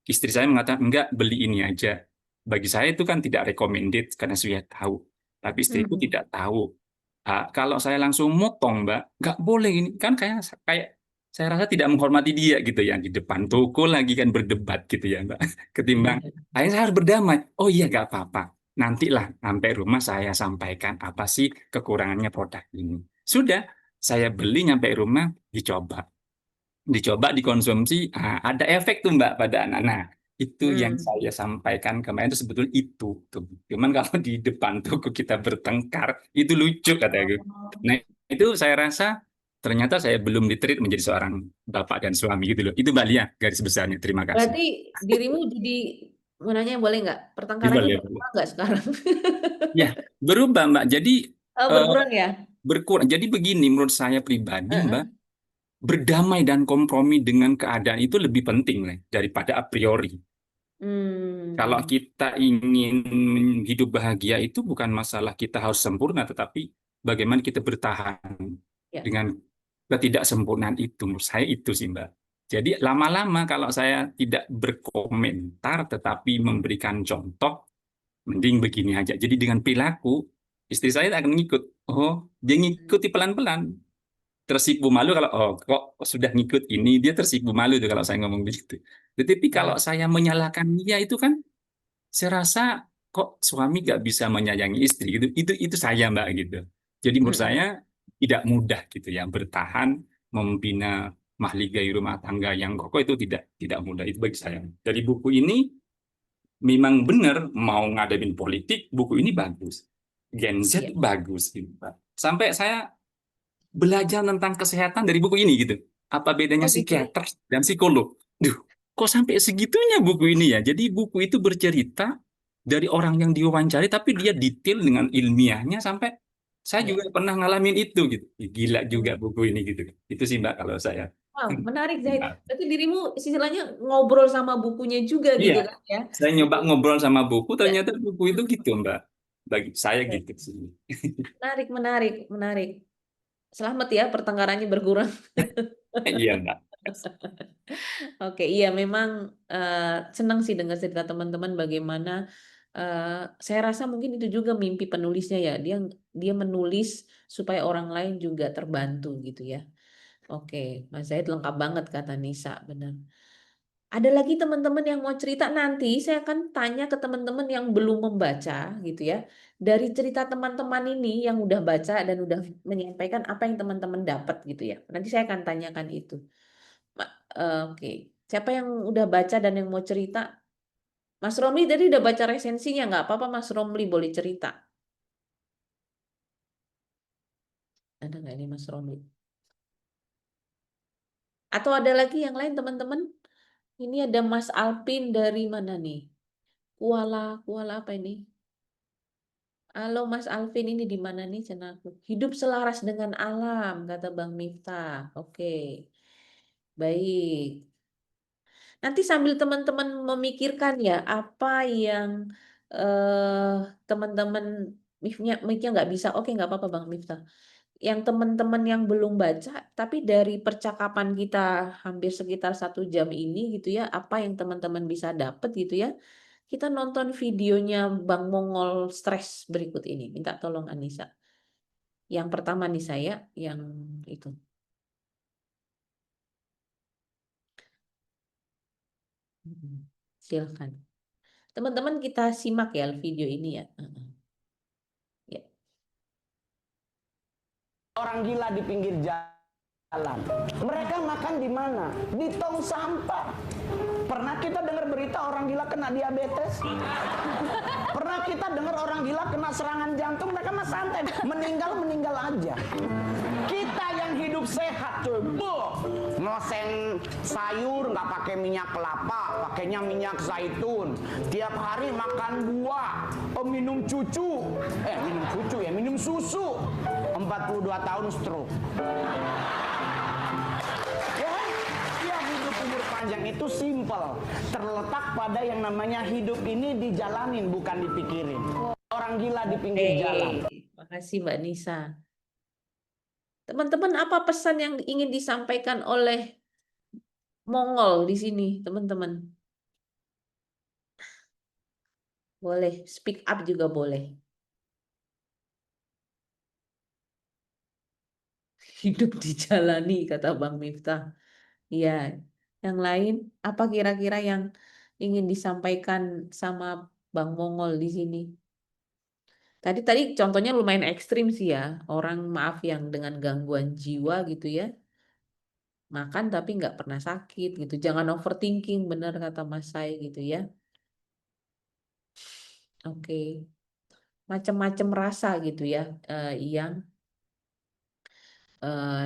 istri saya mengatakan, enggak, beli ini aja. Bagi saya itu kan tidak recommended, karena saya tahu. Tapi istriku Mhm. tidak tahu. Kalau saya langsung motong, Mbak, nggak boleh ini. Kan kayak saya rasa tidak menghormati dia gitu ya di depan toko lagi kan berdebat gitu ya Mbak, ketimbang akhirnya saya harus berdamai. Oh iya nggak apa-apa, nantilah sampai rumah saya sampaikan apa sih kekurangannya produk ini. Sudah, saya beli nyampe rumah dicoba dikonsumsi, ada efek tuh Mbak pada anak. Nah, itu yang Mhm. saya sampaikan kemarin itu sebetulnya itu tuh. Cuman kalau di depan toko kita bertengkar itu lucu kataku. Nah, itu saya rasa ternyata saya belum diterit menjadi seorang bapak dan suami gitu loh. Itu Mbak Lia garis besarnya. Terima kasih. Berarti dirimu jadi, mau nanya boleh nggak? Pertengkarannya Boleh, boleh. berkurang nggak sekarang? Ya, berubah Mbak. Jadi Oh, eh, berkurang ya? berkurang. Jadi begini menurut saya pribadi Mbak, Heeh. berdamai dan kompromi dengan keadaan itu lebih penting lah daripada a priori. Kalau Hmm. kita ingin hidup bahagia itu bukan masalah kita harus sempurna, tetapi bagaimana kita bertahan Ya. dengan ketidaksempurnaan itu. Menurut saya itu sih, Mbak. Jadi lama-lama kalau saya tidak berkomentar tetapi memberikan contoh, mending begini aja. Jadi dengan perilaku, istri saya akan ngikut. Oh, dia ngikuti pelan-pelan. Tersipu malu kalau, oh kok sudah ngikut ini, dia tersipu malu tuh kalau saya ngomong begitu. Tetapi kalau Nah. saya menyalahkan dia itu kan saya rasa kok suami nggak bisa menyayangi istri gitu. Itu saya Mbak gitu. Jadi menurut Mm-mm. saya tidak mudah gitu ya bertahan membina mahligai rumah tangga yang kokoh itu tidak mudah itu bagi saya. Dari buku ini memang benar mau ngadepin politik, buku ini bagus. Gen Iya. Z bagus gitu, Pak. Sampai saya belajar tentang kesehatan dari buku ini gitu. Apa bedanya Oh gitu. psikiater dan psikolog? Duh, kok sampai segitunya buku ini ya? Jadi buku itu bercerita dari orang yang diwawancari, tapi dia detail dengan ilmiahnya sampai saya Iya. juga pernah ngalamin itu gitu. Gila juga Hmm. buku ini gitu. Itu sih Mbak kalau saya. Wow, menarik Zahid. Mbak. Berarti dirimu istilahnya ngobrol sama bukunya juga Iya, gitu kan ya? saya nyoba ngobrol sama buku, Ya. ternyata buku itu gitu Mbak. Bagi saya Oke. gitu sih. Menarik, menarik, menarik. Selamat ya pertengkarannya berkurang. Iya Mbak. Oke, iya memang senang sih dengar cerita teman-teman bagaimana saya rasa mungkin itu juga mimpi penulisnya ya. Dia menulis supaya orang lain juga terbantu gitu ya. Oke, Mas Zaid lengkap banget kata Nisa, benar. Ada lagi teman-teman yang mau cerita nanti saya akan tanya ke teman-teman yang belum membaca gitu ya. Dari cerita teman-teman ini yang udah baca dan udah menyampaikan apa yang teman-teman dapat gitu ya. Nanti saya akan tanyakan itu. Oke. Siapa yang udah baca dan yang mau cerita? Mas Romli tadi udah baca resensinya, nggak apa-apa Mas Romli boleh cerita. Ada nggak ini Mas Romli? Atau ada lagi yang lain teman-teman? Ini ada Mas Alpin dari mana nih? Kuala apa ini? Halo Mas Alvin, ini di mana nih channelku? Hidup selaras dengan alam, kata Bang Miftah. Oke, baik. Nanti sambil teman-teman memikirkan ya, apa yang teman-teman mic-nya nggak bisa. Oke, nggak apa-apa Bang Miftah. yang teman-teman yang belum baca, tapi dari percakapan kita hampir sekitar 1 jam ini gitu ya, apa yang teman-teman bisa dapat gitu ya, kita nonton videonya Bang Mongol stres berikut ini. Minta tolong Anissa. Yang pertama nih saya, yang itu. Silakan. Teman-teman kita simak ya video ini ya. Ya. Orang gila di pinggir jalan. Mereka makan di mana? Di tong sampah. Pernah kita dengar berita orang gila kena diabetes? Pernah kita dengar orang gila kena serangan jantung? Mereka mah santai, meninggal aja. Kita yang hidup sehat cuy, ngoseng sayur nggak pakai minyak kelapa, pakainya minyak zaitun. Tiap hari makan buah, minum susu. 42 tahun stroke. Ya, hidup umur panjang itu simpel. Terletak pada yang namanya hidup ini dijalanin, bukan dipikirin. Orang gila di pinggir jalan. Makasih Mbak Nisa. Teman-teman, apa pesan yang ingin disampaikan oleh Mongol di sini, teman-teman? Boleh, speak up juga boleh. Hidup dijalani, kata Bang Miftah. Iya, yang lain, apa kira-kira yang ingin disampaikan sama Bang Mongol di sini? Tadi contohnya lumayan ekstrim sih ya. Orang maaf yang dengan gangguan jiwa gitu ya. Makan tapi nggak pernah sakit gitu. Jangan overthinking, benar kata Mas Sai gitu ya. Oke. Macam-macam rasa gitu ya, yang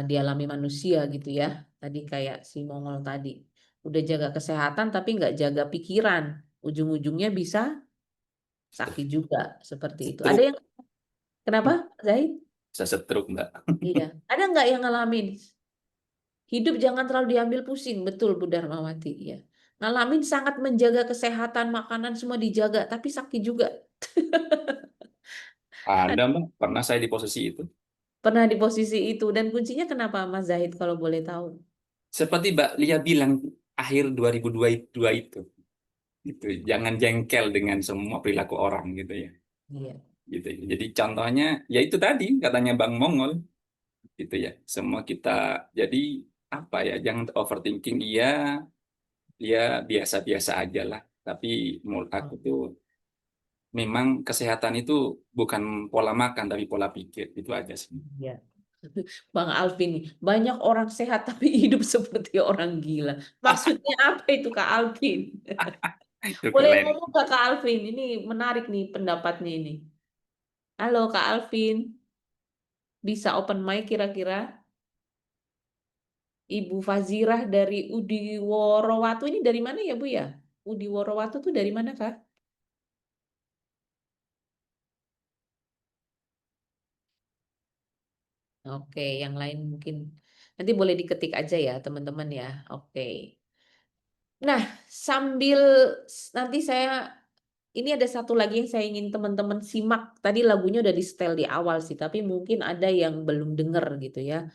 dialami manusia gitu ya. Tadi kayak si Mongol tadi. Udah jaga kesehatan tapi nggak jaga pikiran. Ujung-ujungnya bisa sakit juga seperti itu. Ada Stroke. yang kenapa, Zahid? Bisa stroke, Mbak. Iya. Ada nggak yang ngalamin? Hidup jangan terlalu diambil pusing, betul Bu Darmawati. Ya. Ngalamin sangat menjaga kesehatan, makanan semua dijaga, tapi sakit juga. Ada, Mbak. Pernah saya di posisi itu. Pernah di posisi itu. Dan kuncinya kenapa Mas Zahid kalau boleh tahu? Seperti Mbak Lia bilang, akhir 2022 itu. Gitu. Jangan jengkel dengan semua perilaku orang gitu ya. Iya. Gitu. Jadi contohnya, ya itu tadi, katanya Bang Mongol. Gitu ya. Semua kita, jadi apa ya, jangan overthinking. Iya, ya biasa-biasa aja lah. Tapi menurut aku tuh, memang kesehatan itu bukan pola makan, tapi pola pikir. Itu aja sih. Iya. Bang Alvin, banyak orang sehat tapi hidup seperti orang gila. Maksudnya apa itu Kak Alvin? Itu Boleh keren. ngomong Kak Alvin? Ini menarik nih pendapatnya ini. Halo Kak Alvin, bisa open mic kira-kira? Ibu Fazirah dari Udi Worowatu ini dari mana ya Bu ya? Udi Worowatu tuh dari mana Kak? Oke, yang lain mungkin nanti boleh diketik aja ya teman-teman ya. Oke. Nah, sambil nanti ini ada satu lagi yang saya ingin teman-teman simak. Tadi lagunya udah di setel di awal sih, tapi mungkin ada yang belum denger gitu ya.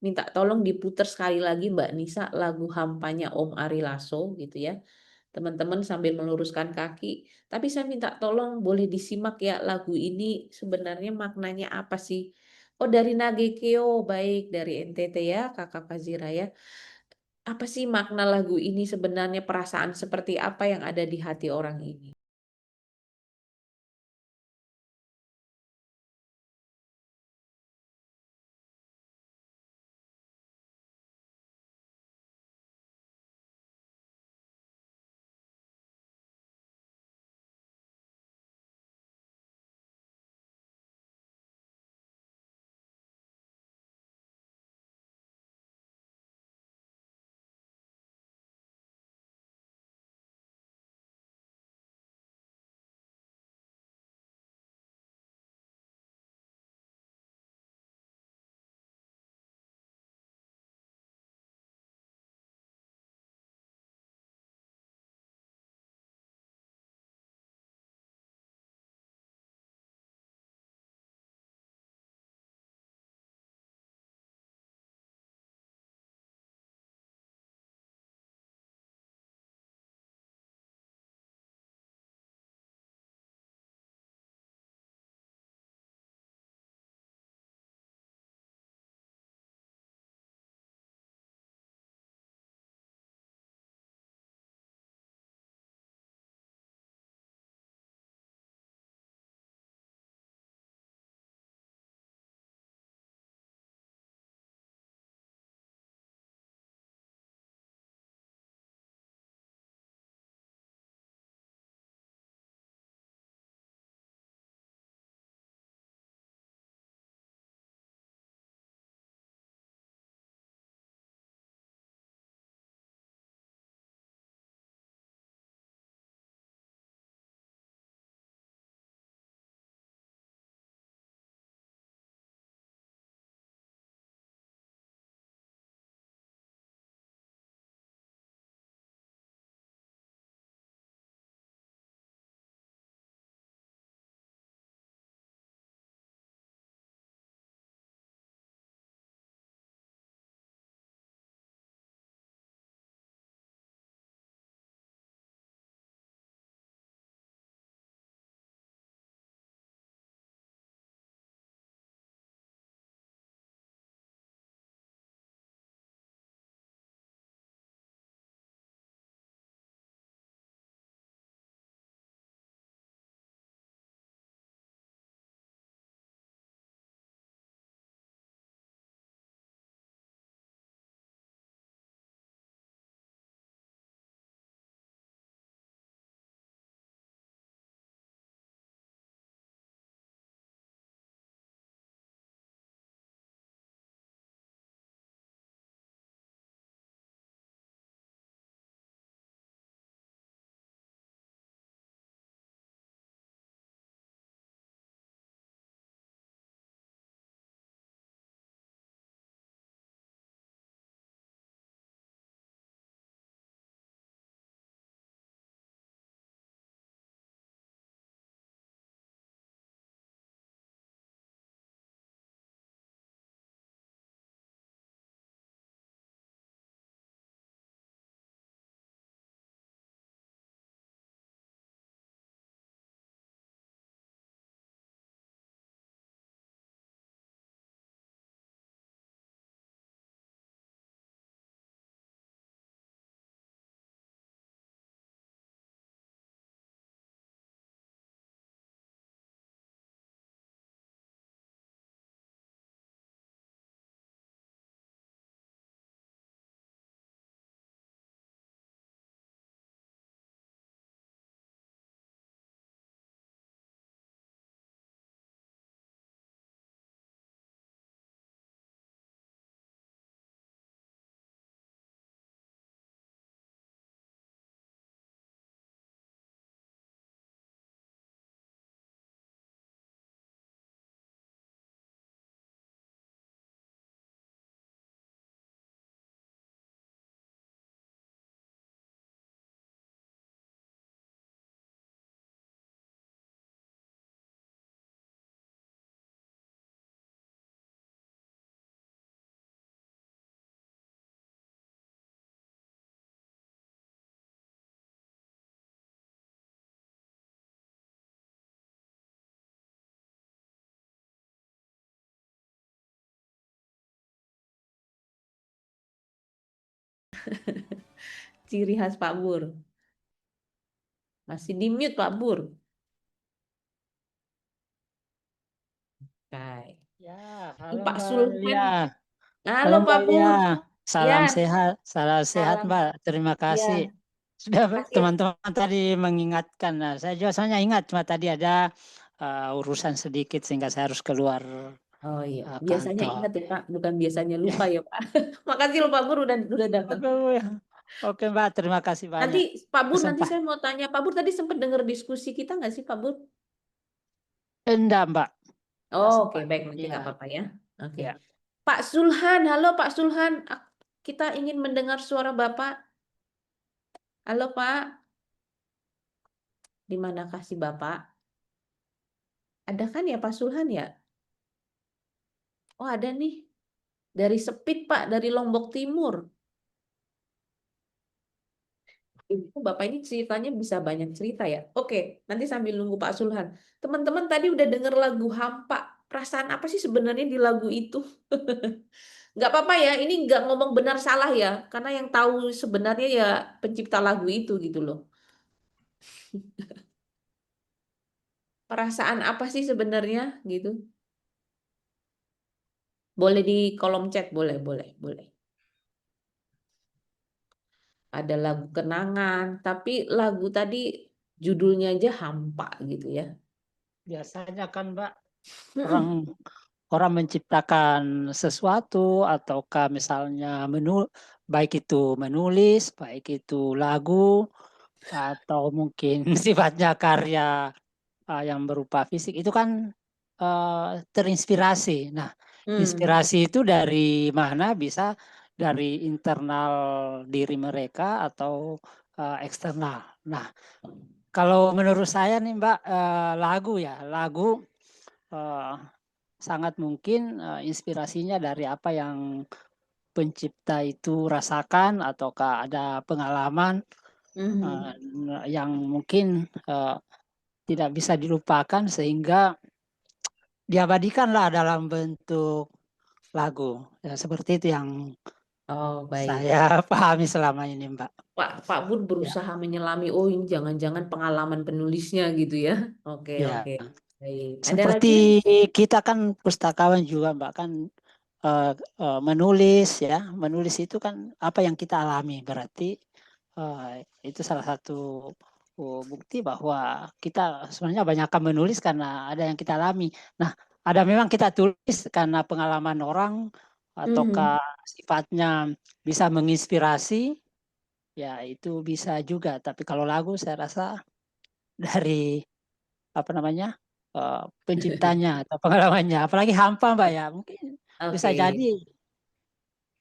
Minta tolong diputar sekali lagi Mbak Nisa lagu Hampanya Om Ari Lasso gitu ya. Teman-teman sambil meluruskan kaki. Tapi saya minta tolong boleh disimak ya lagu ini sebenarnya maknanya apa sih? Oh dari Nagekeo, baik dari NTT ya Kakak Fazira ya. Apa sih makna lagu ini sebenarnya, perasaan seperti apa yang ada di hati orang ini? Ciri khas Pak Bur. Masih di mute Pak Bur. Oke. Ya, Ini halo Pak Mbak Sulhan. Lia. Halo Halo Pak Mbak Bur. Lia. Salam Ya, sehat, salam sehat salam. Mbak. Terima kasih. Ya, Sudah kasih. teman-teman tadi mengingatkan. Nah, saya juga soalnya ingat, cuma tadi ada urusan sedikit sehingga saya harus keluar Oh iya, biasanya kantor. ingat ya Pak, bukan biasanya lupa ya Pak. Makasih loh Pak Bur udah datang. Oke Mbak, terima kasih Nanti banyak. Pak Bur, nanti Kesempatan. saya mau tanya Pak Bur tadi sempat dengar diskusi kita nggak sih Pak Bur? Enggak Mbak. Oh, oke, baik, nanti nggak Iya, apa-apa ya. Oke. iya. Pak Sulhan, halo Pak Sulhan. Kita ingin mendengar suara Bapak. Halo Pak. Di manakah si Bapak? Ada kan ya Pak Sulhan ya? Oh, ada nih. Dari Sepit Pak, dari Lombok Timur. Bapak ini ceritanya bisa banyak cerita ya. Oke, nanti sambil nunggu Pak Sulhan. Teman-teman tadi udah denger lagu Hampa. Perasaan apa sih sebenarnya di lagu itu? Nggak apa-apa ya, ini nggak ngomong benar salah ya. Karena yang tahu sebenarnya ya pencipta lagu itu gitu loh. Perasaan apa sih sebenarnya gitu? Boleh di kolom chat, boleh, boleh, boleh. Ada lagu kenangan, tapi lagu tadi judulnya aja Hampa gitu ya. Biasanya kan Mbak, orang menciptakan sesuatu ataukah misalnya baik itu menulis, baik itu lagu atau mungkin sifatnya karya yang berupa fisik itu kan terinspirasi. Nah, inspirasi itu dari mana? Bisa dari internal diri mereka atau eksternal. Nah, kalau menurut saya nih Mbak, lagu eh, sangat mungkin inspirasinya dari apa yang pencipta itu rasakan ataukah ada pengalaman yang mungkin tidak bisa dilupakan sehingga diabadikanlah dalam bentuk lagu. Ya, seperti itu yang Oh, baik. saya pahami selama ini, Mbak. Pak Bur Ya, berusaha menyelami, oh ini jangan-jangan pengalaman penulisnya gitu ya. Oke, ya. oke. Baik. Ada Seperti lagi? kita kan pustakawan juga, Mbak, kan menulis ya. Menulis itu kan apa yang kita alami. Berarti itu salah satu bukti bahwa kita sebenarnya banyakkan menulis karena ada yang kita alami. Nah, ada memang kita tulis karena pengalaman orang ataukah sifatnya bisa menginspirasi, ya itu bisa juga. Tapi kalau lagu saya rasa dari apa namanya penciptanya atau pengalamannya, apalagi hampa Mbak ya, mungkin bisa Oke. jadi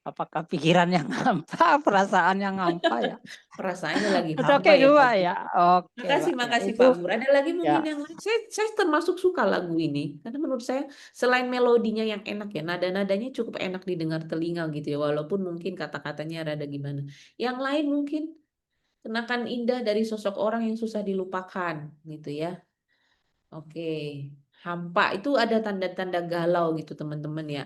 apakah pikiran yang hampa, perasaan yang hampa ya. Perasaannya lagi Atau hampa ya kedua Pak Bur. ya, oke Mbak. Ya, Makasih itu Pak Bur. Ada lagi ya. mungkin yang lain? Saya termasuk suka lagu ini. Karena menurut saya selain melodinya yang enak ya, nada-nadanya cukup enak didengar telinga gitu ya. Walaupun mungkin kata-katanya rada gimana. Yang lain mungkin Kenangan indah dari sosok orang yang susah dilupakan gitu ya. Oke. Hampa itu ada tanda-tanda galau gitu teman-teman ya.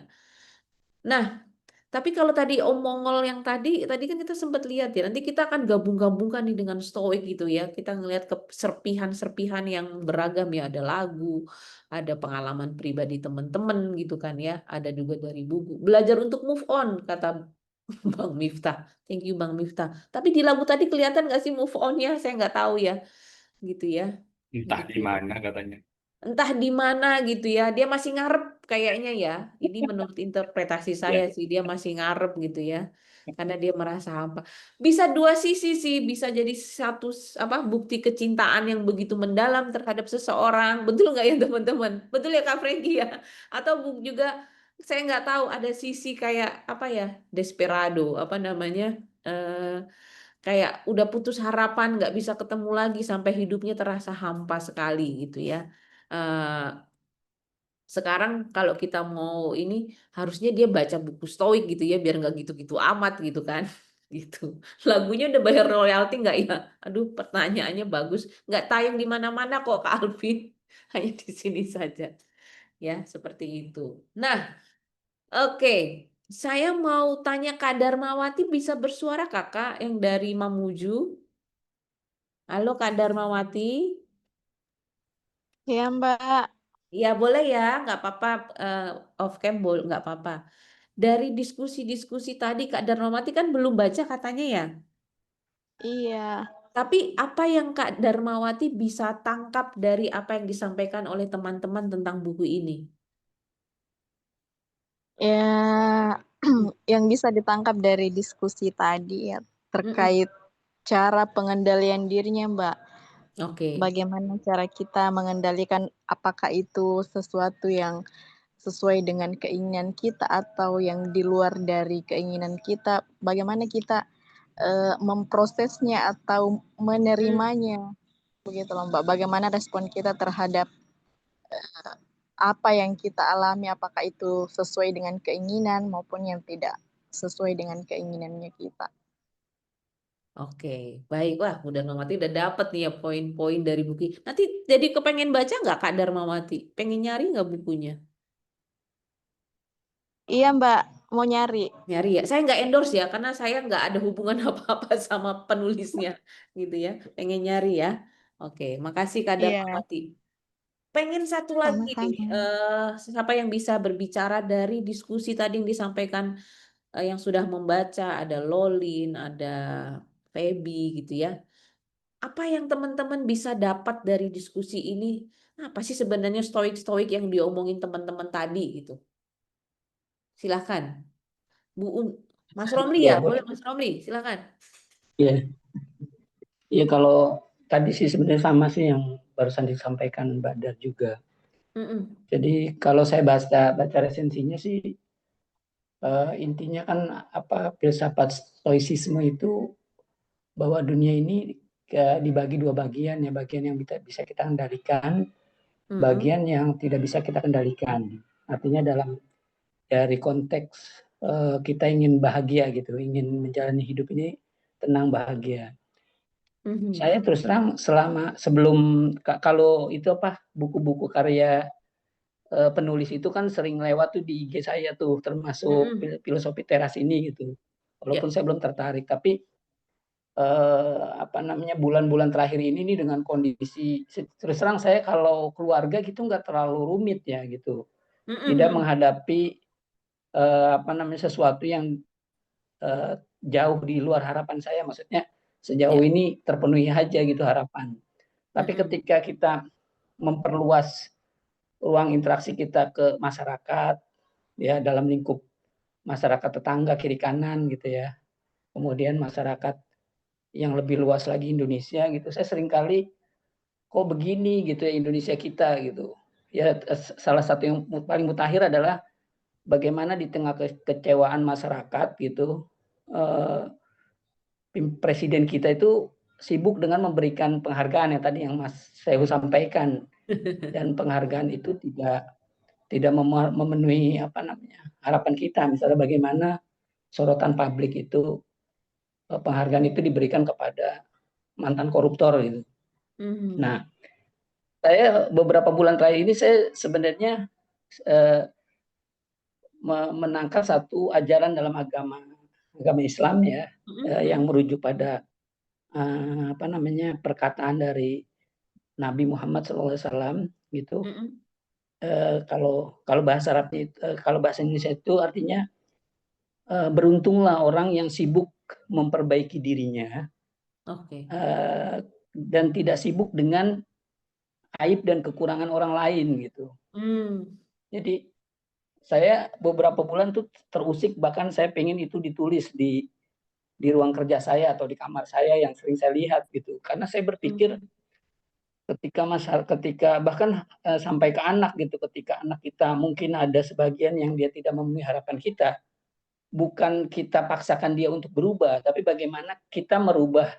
Nah, tapi kalau tadi Om Mongol yang tadi kan kita sempat lihat ya. Nanti kita akan gabung-gabungkan nih dengan stoik gitu ya. Kita ngelihat ke serpihan-serpihan yang beragam ya. Ada lagu, ada pengalaman pribadi teman-teman gitu kan ya. Ada juga dari buku. Belajar untuk move on kata Bang Miftah. Thank you Bang Miftah. Tapi di lagu tadi kelihatan nggak sih move on-nya? Saya nggak tahu ya. Gitu ya. Entah Gitu. di mana katanya. Entah di mana gitu ya. Dia masih ngarep kayaknya ya. Ini menurut interpretasi saya Ya, sih dia masih ngarep gitu ya. Karena dia merasa hampa. Bisa dua sisi sih, bisa jadi satu apa bukti kecintaan yang begitu mendalam terhadap seseorang. Betul nggak ya teman-teman? Betul ya Kak Franky ya? Atau juga saya nggak tahu ada sisi kayak apa ya desperado apa namanya kayak udah putus harapan nggak bisa ketemu lagi sampai hidupnya terasa hampa sekali gitu ya. Eh, Sekarang kalau kita mau ini harusnya dia baca buku stoik gitu ya biar nggak gitu-gitu amat gitu kan. Gitu. Lagunya udah bayar royalti nggak ya? Aduh, pertanyaannya bagus. Nggak tayang di mana-mana kok Kak Alvin. Hanya di sini saja. Ya, seperti itu. Nah, oke. Saya mau tanya Kak Darmawati, bisa bersuara Kakak yang dari Mamuju? Halo Kak Darmawati. Iya Mbak, Ya boleh ya, nggak apa-apa, off cam nggak apa-apa. Dari diskusi-diskusi tadi Kak Darmawati kan belum baca katanya ya. iya. Tapi apa yang Kak Darmawati bisa tangkap dari apa yang disampaikan oleh teman-teman tentang buku ini? Ya, yang bisa ditangkap dari diskusi tadi ya Mm-mm. terkait cara pengendalian dirinya Mbak. Oke. Bagaimana cara kita mengendalikan apakah itu sesuatu yang sesuai dengan keinginan kita atau yang di luar dari keinginan kita. Bagaimana kita memprosesnya atau menerimanya. Begitu loh Mbak. Bagaimana respon kita terhadap apa yang kita alami, apakah itu sesuai dengan keinginan maupun yang tidak sesuai dengan keinginannya kita. Oke, baik. Wah, udah Darmawati udah dapet nih ya poin-poin dari buku. Nanti jadi kepengen baca nggak Kak Darmawati? Pengen nyari nggak bukunya? Iya Mbak, mau nyari. Nyari ya. Saya nggak endorse ya, karena saya nggak ada hubungan apa-apa sama penulisnya, gitu ya. Pengen nyari ya. Oke, makasih Kak Iya, Darmawati. Pengen satu lagi nih, sama-sama. siapa yang bisa berbicara dari diskusi tadi yang disampaikan, yang sudah membaca, ada Lolin, ada Feby gitu ya. Apa yang teman-teman bisa dapat dari diskusi ini? Apa sih sebenarnya stoik-stoik yang diomongin teman-teman tadi gitu? Silahkan, Bu Mas Romli ya, Ya, boleh Mas Romli, silahkan. ya, ya kalau tadi sih sebenarnya sama sih yang barusan disampaikan Mbak Dar juga. Mm-mm. Jadi kalau saya baca resensinya sih intinya kan apa filsafat stoicisme itu bahwa dunia ini dibagi dua bagian ya, bagian yang bisa kita kendalikan, Mm-mm. bagian yang tidak bisa kita kendalikan. Artinya dari konteks kita ingin bahagia gitu, ingin menjalani hidup ini tenang bahagia. Mhm. Saya terus terang sebelum kalau itu apa buku-buku karya penulis itu kan sering lewat tuh di IG saya tuh, termasuk Mm-mm. filosofi teras ini gitu. Walaupun Ya. saya belum tertarik, tapi apa namanya bulan-bulan terakhir ini nih dengan kondisi terus terang saya kalau keluarga gitu nggak terlalu rumit ya gitu, tidak Mm-mm. menghadapi apa namanya sesuatu yang jauh di luar harapan saya, maksudnya sejauh Ya. ini terpenuhi aja gitu harapan. Tapi Mm-mm. ketika kita memperluas ruang interaksi kita ke masyarakat ya dalam lingkup masyarakat tetangga kiri kanan gitu ya, kemudian masyarakat yang lebih luas lagi Indonesia gitu, saya seringkali kok begini gitu ya Indonesia kita gitu ya. Salah satu yang paling mutakhir adalah bagaimana di tengah kekecewaan masyarakat gitu presiden kita itu sibuk dengan memberikan penghargaan yang tadi yang Mas Sehu sampaikan, dan penghargaan itu tidak memenuhi apa namanya harapan kita. Misalnya bagaimana sorotan publik itu penghargaan itu diberikan kepada mantan koruptor gitu. Mhm. Nah, saya beberapa bulan terakhir ini saya sebenarnya menangkal satu ajaran dalam agama Islam ya, yang merujuk pada apa namanya perkataan dari Nabi Muhammad SAW gitu. Mm-mm. Kalau bahasa Arabnya kalau bahasa Indonesia itu artinya beruntunglah orang yang sibuk memperbaiki dirinya Oke. Dan tidak sibuk dengan aib dan kekurangan orang lain gitu. Jadi saya beberapa bulan tuh terusik, bahkan saya pengen itu ditulis di ruang kerja saya atau di kamar saya yang sering saya lihat gitu, karena saya berpikir ketika bahkan sampai ke anak gitu, ketika anak kita mungkin ada sebagian yang dia tidak memenuhi harapan kita, bukan kita paksakan dia untuk berubah, tapi bagaimana kita merubah,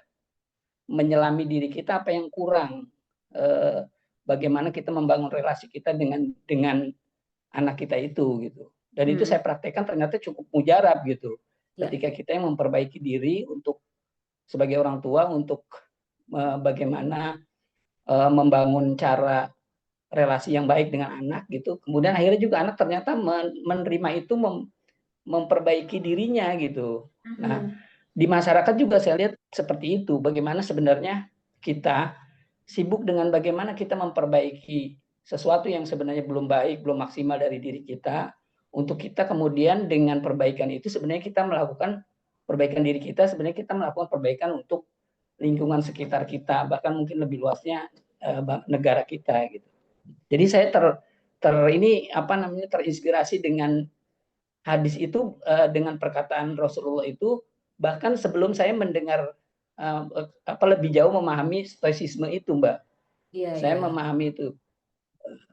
menyelami diri kita apa yang kurang, bagaimana kita membangun relasi kita dengan anak kita itu gitu. Dan itu saya praktekkan ternyata cukup mujarab gitu. Ketika kita yang memperbaiki diri untuk sebagai orang tua untuk bagaimana membangun cara relasi yang baik dengan anak gitu. Kemudian akhirnya juga anak ternyata menerima itu, memperbaiki dirinya gitu. Nah, Mhm. di masyarakat juga saya lihat seperti itu. Bagaimana sebenarnya kita sibuk dengan bagaimana kita memperbaiki sesuatu yang sebenarnya belum baik, belum maksimal dari diri kita, untuk kita kemudian dengan perbaikan itu sebenarnya kita melakukan perbaikan diri kita, sebenarnya kita melakukan perbaikan untuk lingkungan sekitar kita, bahkan mungkin lebih luasnya negara kita gitu. Jadi saya ini apa namanya terinspirasi dengan hadis itu, dengan perkataan Rasulullah itu, bahkan sebelum saya mendengar apa lebih jauh memahami stoicisme itu, Mbak. Iya, Saya iya. memahami itu.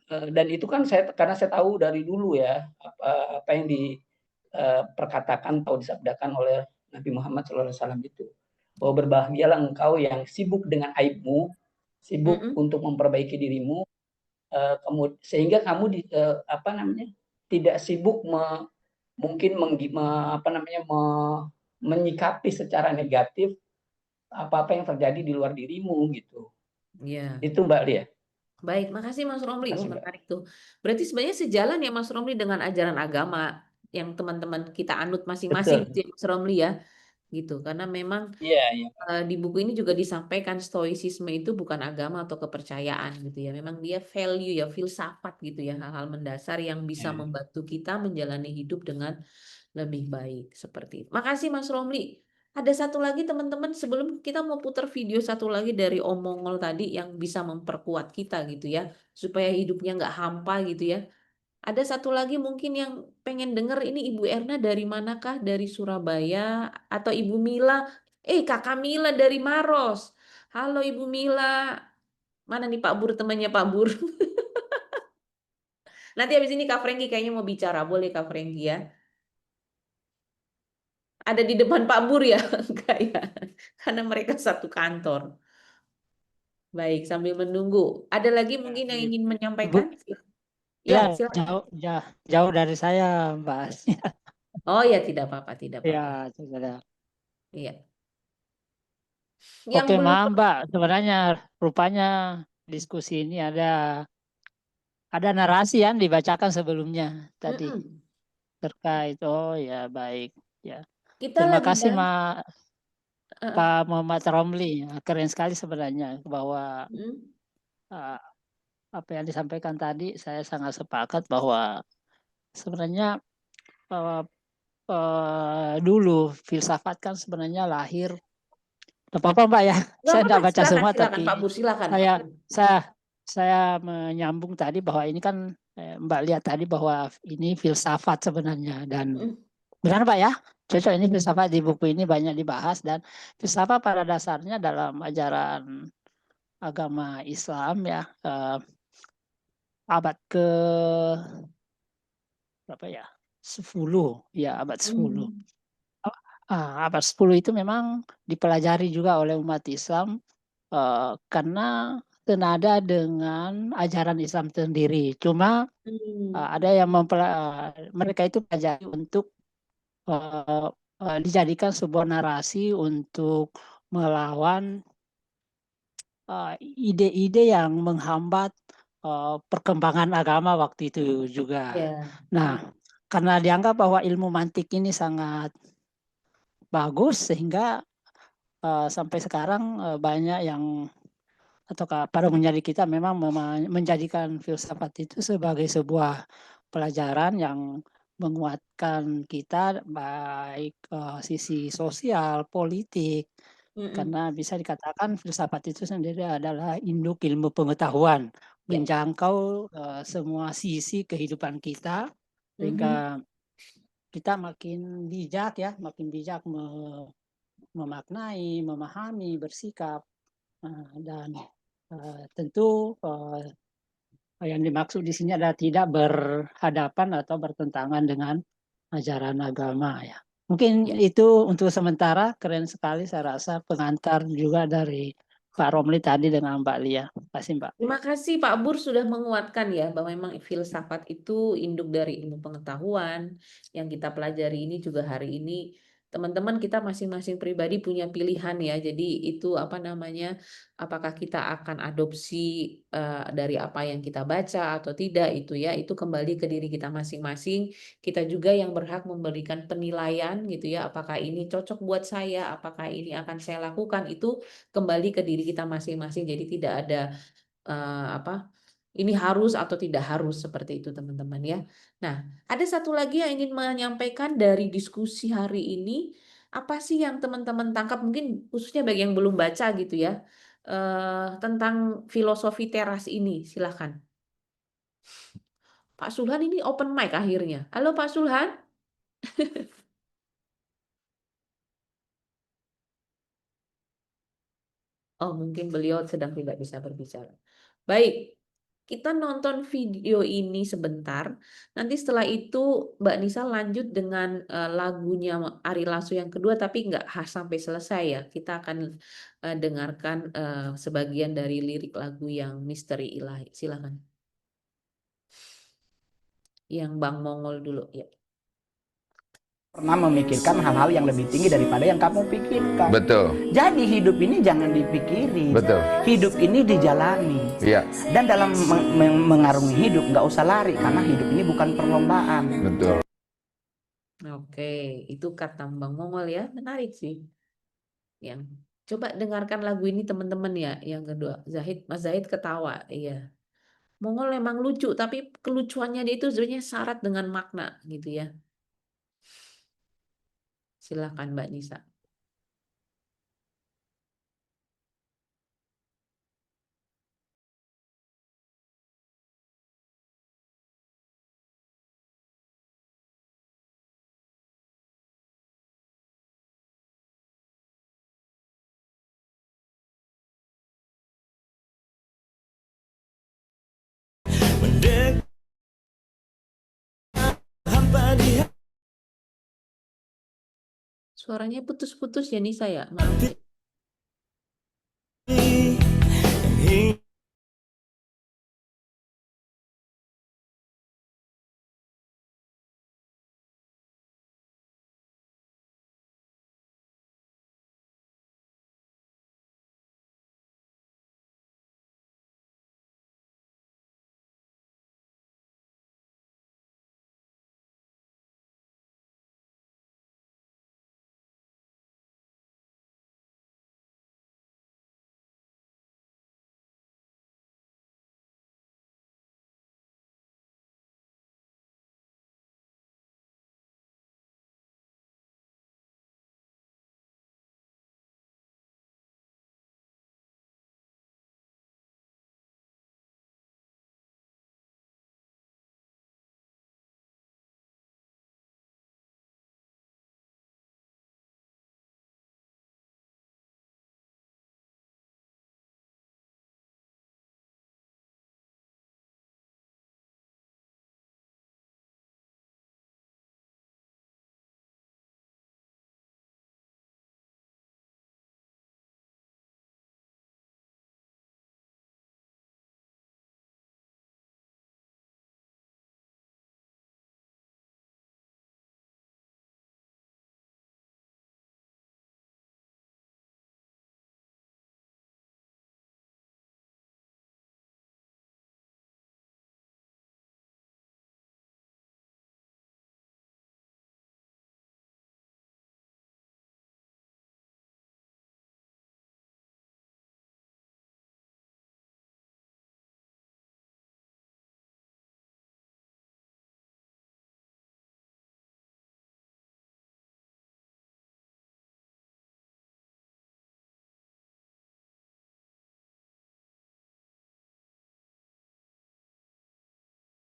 Dan itu kan karena saya tahu dari dulu ya apa yang diperkatakan atau disabdakan oleh Nabi Muhammad SAW itu, bahwa berbahagialah engkau yang sibuk dengan aibmu, sibuk Mm-mm. untuk memperbaiki dirimu, sehingga kamu apa namanya tidak sibuk mungkin menyikapi secara negatif apa-apa yang terjadi di luar dirimu gitu. Iya. Itu Mbak Lia. Baik, makasih Mas Romli. Makasih Mbak. Menarik tuh. Berarti sebenarnya sejalan ya Mas Romli dengan ajaran agama yang teman-teman kita anut masing-masing Betul. gitu ya, Mas Romli ya. Gitu. Karena memang Iya, iya. di buku ini juga disampaikan stoicisme itu bukan agama atau kepercayaan gitu ya. Memang dia value ya, filsafat gitu ya, hal-hal mendasar yang bisa Iya. membantu kita menjalani hidup dengan lebih baik seperti itu. Makasih Mas Romli. Ada satu lagi teman-teman sebelum kita mau putar video satu lagi dari Om Mongol tadi yang bisa memperkuat kita gitu ya, supaya hidupnya nggak hampa gitu ya. Ada satu lagi mungkin yang pengen denger ini Ibu Erna dari manakah? Dari Surabaya atau Ibu Mila? Kakak Mila dari Maros. Halo Ibu Mila. Mana nih Pak Bur temannya Pak Bur? Nanti habis ini Kak Frenggi kayaknya mau bicara. Boleh Kak Frenggi ya? Ada di depan Pak Bur ya? Enggak ya? Karena mereka satu kantor. Baik, sambil menunggu. Ada lagi mungkin yang ingin Bu, menyampaikan? ya Ya, silakan. jauh dari saya, Mbak. Oh ya, tidak apa-apa, tidak apa-apa. Ya, sudah. Iya. Yang Oke, belum. maaf Mbak. Sebenarnya rupanya diskusi ini ada narasi yang dibacakan sebelumnya tadi Mm-mm. terkait. Oh ya, baik. Ya. Kita Terima lagi kasih bahas. Pak Muhammad Romli. Keren sekali sebenarnya bahwa Mm. uh, apa yang disampaikan tadi saya sangat sepakat bahwa sebenarnya uh, dulu filsafat kan sebenarnya lahir. Tidak apa-apa Mbak ya, Nggak saya apa-apa, tidak baca silakan, semua silakan Pak tapi Bur, silakan. saya saya saya menyambung tadi bahwa ini kan Mbak lihat tadi bahwa ini filsafat sebenarnya dan Mm. benar Pak ya, cocok ini filsafat di buku ini banyak dibahas dan filsafat pada dasarnya dalam ajaran agama Islam ya abad ke berapa ya 10 ya abad 10. Mm. Abad 10 itu memang dipelajari juga oleh umat Islam karena senada dengan ajaran Islam sendiri. Cuma ada yang mereka itu pelajari untuk dijadikan sebuah narasi untuk melawan ide-ide yang menghambat perkembangan agama waktu itu juga. Ya. Nah, karena dianggap bahwa ilmu mantik ini sangat bagus sehingga sampai sekarang banyak yang atau para penjadi kita memang menjadikan filsafat itu sebagai sebuah pelajaran yang menguatkan kita baik sisi sosial, politik, karena bisa dikatakan filsafat itu sendiri adalah induk ilmu pengetahuan, menjangkau semua sisi kehidupan kita, sehingga kita makin bijak ya, makin bijak memaknai, memahami, bersikap, dan tentu yang dimaksud di sini adalah tidak berhadapan atau bertentangan dengan ajaran agama ya. Mungkin itu untuk sementara. Keren sekali saya rasa pengantar juga dari Pak Romli tadi dengan Mbak Lia. Terima kasih Mbak. Terima kasih Pak Bur sudah menguatkan ya bahwa memang filsafat itu induk dari ilmu pengetahuan yang kita pelajari ini juga hari ini teman-teman kita masing-masing pribadi punya pilihan ya. Jadi itu apa namanya, apakah kita akan adopsi dari apa yang kita baca atau tidak itu ya, itu kembali ke diri kita masing-masing. Kita juga yang berhak memberikan penilaian gitu ya, apakah ini cocok buat saya, apakah ini akan saya lakukan, itu kembali ke diri kita masing-masing. Jadi tidak ada ini harus atau tidak harus seperti itu teman-teman ya. Nah, ada satu lagi yang ingin menyampaikan dari diskusi hari ini. Apa sih yang teman-teman tangkap, mungkin khususnya bagi yang belum baca gitu ya, tentang filosofi teras ini, silahkan. Pak Sulhan ini open mic akhirnya. Halo Pak Sulhan. Oh, mungkin beliau sedang tidak bisa berbicara. Baik, kita nonton video ini sebentar. Nanti setelah itu Mbak Nisa lanjut dengan lagunya Ari Lasso yang kedua, tapi nggak sampai selesai ya. Kita akan dengarkan sebagian dari lirik lagu yang Misteri Ilahi. Silakan. Yang Bang Mongol dulu ya. Pernah memikirkan hal-hal yang lebih tinggi daripada yang kamu pikirkan. Betul. Jadi hidup ini jangan dipikiri. Betul. Hidup ini dijalani. Iya. Dan dalam mengarungi hidup nggak usah lari karena hidup ini bukan perlombaan. Betul. Oke, itu kata Bang Mongol ya, menarik sih. Yang coba dengarkan lagu ini teman-teman ya. Yang kedua, Mas Zahid ketawa, iya. Mongol memang lucu, tapi kelucuannya dia itu sebenarnya syarat dengan makna gitu ya. Silakan Mbak Nisa. Suaranya putus-putus ya Nisa ya. Maaf.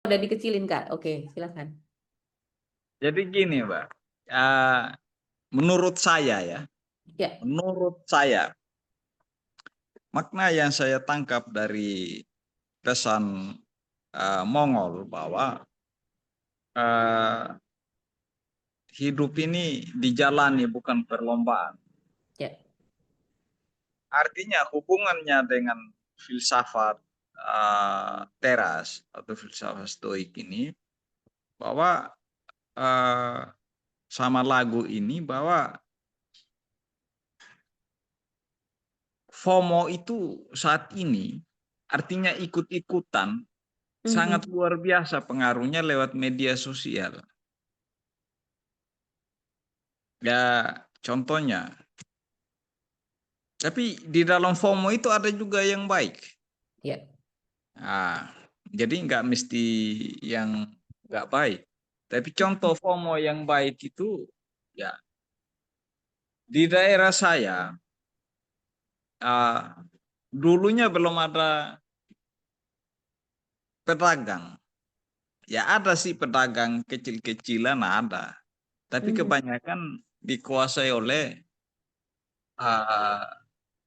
Udah dikecilin Kak. Oke, silakan. Jadi gini, Mbak. Menurut saya ya, Ya. menurut saya, makna yang saya tangkap dari pesan Mongol bahwa hidup ini dijalani bukan perlombaan. Ya. Artinya hubungannya dengan filsafat teras atau filsafat stoik ini bahwa sama lagu ini bahwa FOMO itu saat ini artinya ikut-ikutan sangat luar biasa pengaruhnya lewat media sosial. Ya, contohnya. Tapi di dalam FOMO itu ada juga yang baik. Ya. Nah, jadi nggak mesti yang nggak baik. Tapi contoh FOMO yang baik itu, ya di daerah saya, dulunya belum ada pedagang. Ya ada sih pedagang kecil-kecilan ada. Tapi kebanyakan dikuasai oleh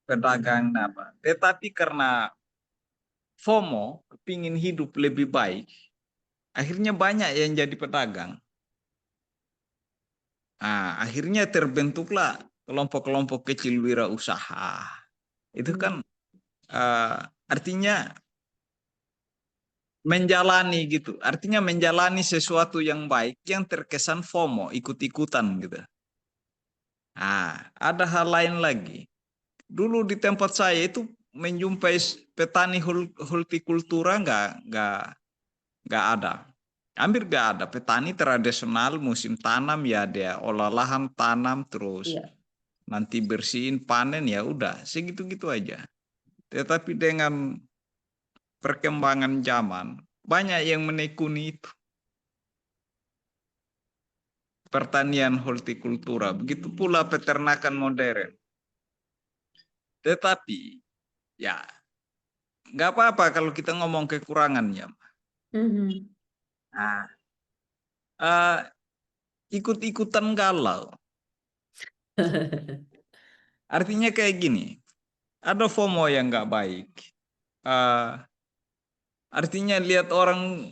pedagang apa. Tetapi karena FOMO, kepingin hidup lebih baik, akhirnya banyak yang jadi pedagang. Nah, akhirnya terbentuklah kelompok-kelompok kecil wirausaha. Itu kan artinya menjalani gitu. Artinya menjalani sesuatu yang baik yang terkesan FOMO, ikut-ikutan gitu. Nah, ada hal lain lagi. Dulu di tempat saya itu menjumpai petani hortikultura nggak ada. Hampir nggak ada. Petani tradisional musim tanam ya dia olah lahan tanam terus nanti bersihin panen ya udah segitu-gitu aja. Tetapi dengan perkembangan zaman banyak yang menekuni itu. Pertanian hortikultura, begitu pula peternakan modern. Tetapi ya nggak apa-apa kalau kita ngomong kekurangannya. Nah, ikut-ikutan galau. Artinya kayak gini, ada FOMO yang nggak baik. Artinya lihat orang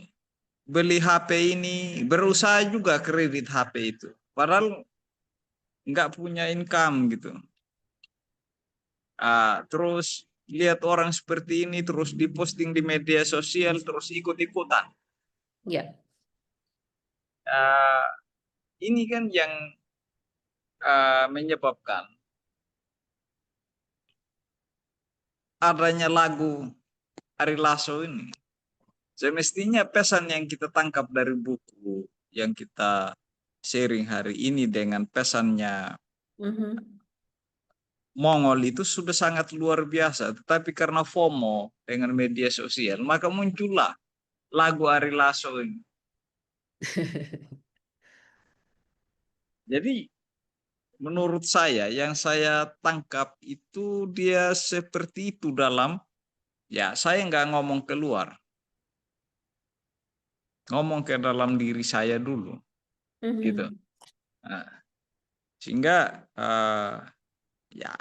beli HP ini, berusaha juga kredit HP itu. Padahal nggak punya income gitu. Terus lihat orang seperti ini, terus diposting di media sosial, terus ikut-ikutan. Ya. Ini kan yang menyebabkan adanya lagu Ari Lasso ini. Semestinya pesan yang kita tangkap dari buku yang kita sharing hari ini dengan pesannya Mongol itu sudah sangat luar biasa. Tetapi karena FOMO dengan media sosial, maka muncullah lagu Ari Lasso ini. Jadi menurut saya yang saya tangkap itu dia seperti itu dalam, ya saya nggak ngomong keluar. Ngomong ke dalam diri saya dulu. Gitu. Nah, sehingga ya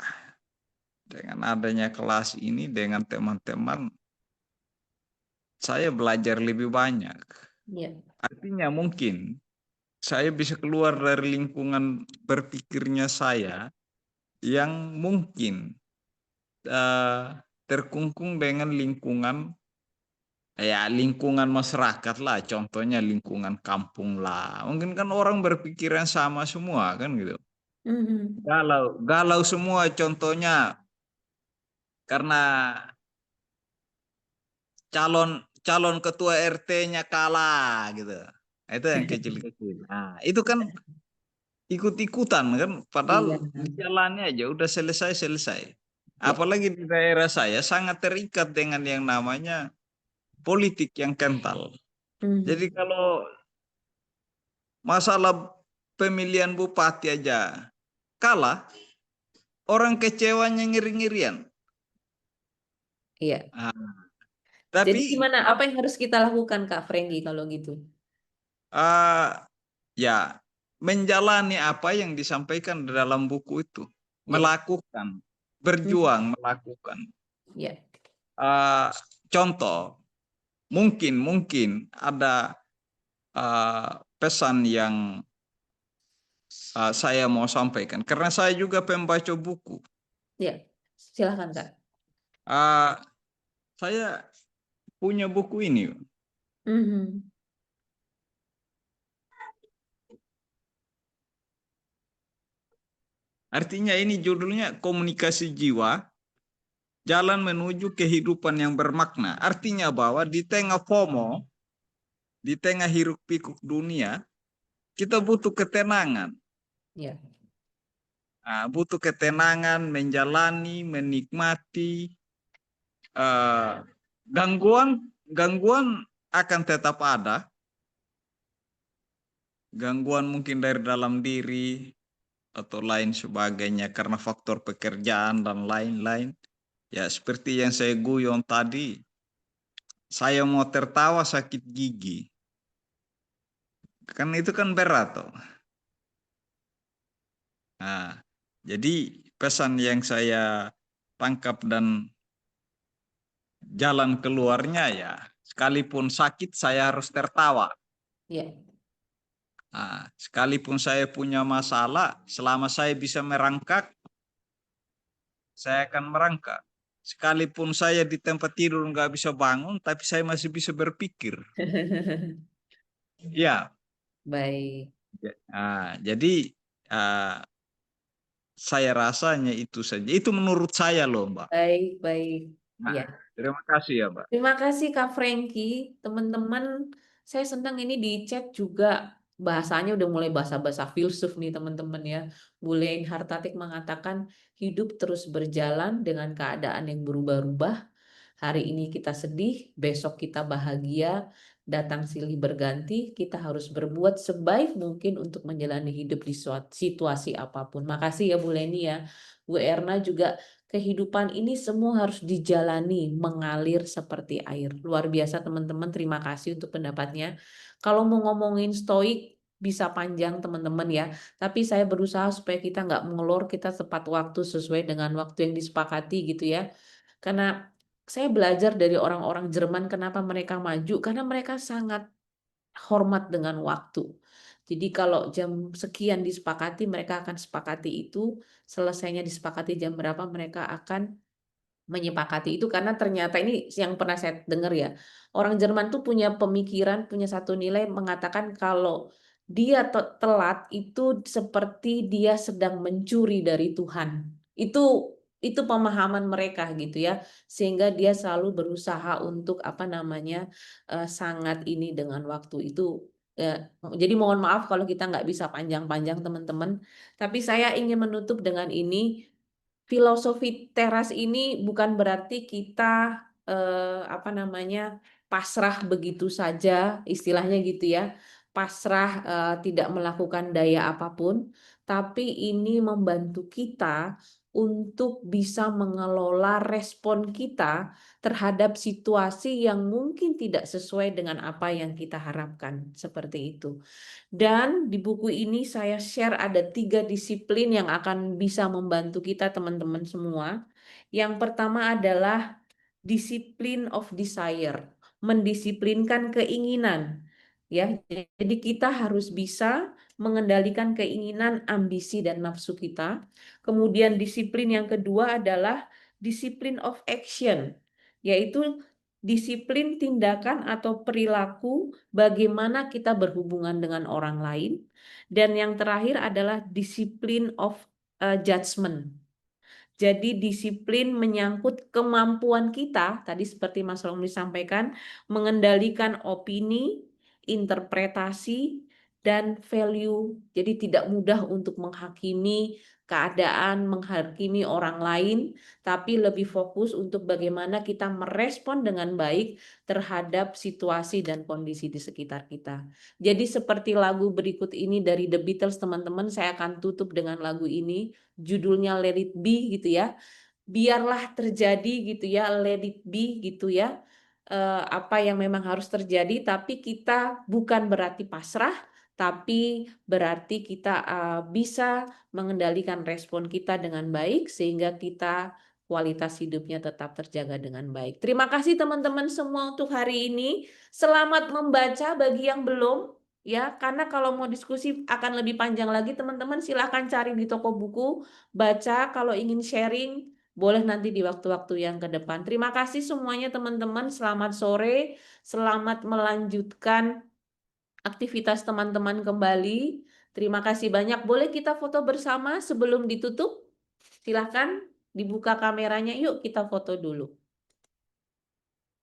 dengan adanya kelas ini dengan teman-teman saya belajar lebih banyak. Artinya mungkin saya bisa keluar dari lingkungan berpikirnya saya yang mungkin terkungkung dengan lingkungan masyarakat lah, contohnya lingkungan kampung lah. Mungkin kan orang berpikiran sama semua kan gitu. Galau semua contohnya karena calon ketua RT-nya kalah gitu. Itu yang kecil-kecil. Nah, itu kan ikut-ikutan kan, padahal jalannya aja udah selesai. Apalagi di daerah saya sangat terikat dengan yang namanya politik yang kental. Jadi kalau masalah pemilihan bupati aja kalah, orang kecewanya ngiri-ngirian. Iya. Tapi jadi gimana? Apa yang harus kita lakukan, Kak Frengy, kalau gitu? Ya, menjalani apa yang disampaikan dalam buku itu, melakukan, berjuang, melakukan. Contoh, mungkin ada pesan yang saya mau sampaikan, karena saya juga pembaca buku. Ya, silakan Kak. Saya punya buku ini. Artinya ini judulnya komunikasi jiwa, jalan menuju kehidupan yang bermakna. Artinya bahwa di tengah FOMO, di tengah hiruk pikuk dunia, kita butuh ketenangan. Ya. Nah, butuh ketenangan, menjalani, menikmati. Gangguan akan tetap ada. Gangguan mungkin dari dalam diri atau lain sebagainya karena faktor pekerjaan dan lain-lain. Ya seperti yang saya guyon tadi, saya mau tertawa sakit gigi. Kan itu kan berat toh. Nah, jadi pesan yang saya tangkap dan jalan keluarnya ya, sekalipun sakit saya harus tertawa. Ya. Nah, sekalipun saya punya masalah, selama saya bisa merangkak, saya akan merangkak. Sekalipun saya di tempat tidur nggak bisa bangun, tapi saya masih bisa berpikir. Ya. Baik. Nah, jadi saya rasanya itu saja. Itu menurut saya loh, Mbak. Baik, baik. Nah, Ya. terima kasih ya, Mbak. Terima kasih Kak Frankie. Teman-teman, saya senang ini di chat juga bahasanya udah mulai bahasa-bahasa filsuf nih teman-teman ya. Bu Lein Hartatik mengatakan hidup terus berjalan dengan keadaan yang berubah-ubah. Hari ini kita sedih, besok kita bahagia, datang silih berganti. Kita harus berbuat sebaik mungkin untuk menjalani hidup di situasi apapun. Makasih ya Bu Leni ya. Bu Erna juga, kehidupan ini semua harus dijalani, mengalir seperti air. Luar biasa teman-teman, terima kasih untuk pendapatnya. Kalau mau ngomongin stoik, bisa panjang teman-teman ya. Tapi saya berusaha supaya kita nggak mengelor, kita tepat waktu sesuai dengan waktu yang disepakati gitu ya. Karena saya belajar dari orang-orang Jerman kenapa mereka maju, karena mereka sangat hormat dengan waktu. Jadi kalau jam sekian disepakati, mereka akan sepakati itu, selesainya disepakati jam berapa mereka akan menyepakati itu, karena ternyata ini yang pernah saya dengar ya, orang Jerman tuh punya pemikiran, punya satu nilai mengatakan kalau dia telat itu seperti dia sedang mencuri dari Tuhan. Itu pemahaman mereka gitu ya, sehingga dia selalu berusaha untuk sangat ini dengan waktu itu. Jadi mohon maaf kalau kita nggak bisa panjang-panjang teman-teman, tapi saya ingin menutup dengan ini. Filosofi teras ini bukan berarti kita pasrah begitu saja, istilahnya gitu ya, pasrah tidak melakukan daya apapun, tapi ini membantu kita untuk bisa mengelola respon kita terhadap situasi yang mungkin tidak sesuai dengan apa yang kita harapkan, seperti itu. Dan di buku ini saya share ada 3 disiplin yang akan bisa membantu kita teman-teman semua. Yang pertama adalah disiplin of desire, mendisiplinkan keinginan. Ya, jadi kita harus bisa mengendalikan keinginan, ambisi dan nafsu kita. Kemudian disiplin yang kedua adalah disiplin of action, yaitu disiplin tindakan atau perilaku bagaimana kita berhubungan dengan orang lain. Dan yang terakhir adalah disiplin of judgment. Jadi disiplin menyangkut kemampuan kita, tadi seperti Mas Romli sampaikan, mengendalikan opini, interpretasi, dan value. Jadi tidak mudah untuk menghakimi keadaan, menghakimi orang lain, tapi lebih fokus untuk bagaimana kita merespon dengan baik terhadap situasi dan kondisi di sekitar kita. Jadi seperti lagu berikut ini dari The Beatles, teman-teman, saya akan tutup dengan lagu ini, judulnya Let It Be gitu ya. Biarlah terjadi gitu ya, let it be gitu ya. Apa yang memang harus terjadi, tapi kita bukan berarti pasrah, tapi berarti kita bisa mengendalikan respon kita dengan baik sehingga kita kualitas hidupnya tetap terjaga dengan baik. Terima kasih teman-teman semua untuk hari ini. Selamat membaca bagi yang belum ya, karena kalau mau diskusi akan lebih panjang lagi teman-teman silahkan cari di toko buku, baca. Kalau ingin sharing boleh nanti di waktu-waktu yang ke depan. Terima kasih semuanya teman-teman. Selamat sore, selamat melanjutkan aktivitas teman-teman kembali. Terima kasih banyak. Boleh kita foto bersama sebelum ditutup? Silahkan dibuka kameranya. Yuk kita foto dulu.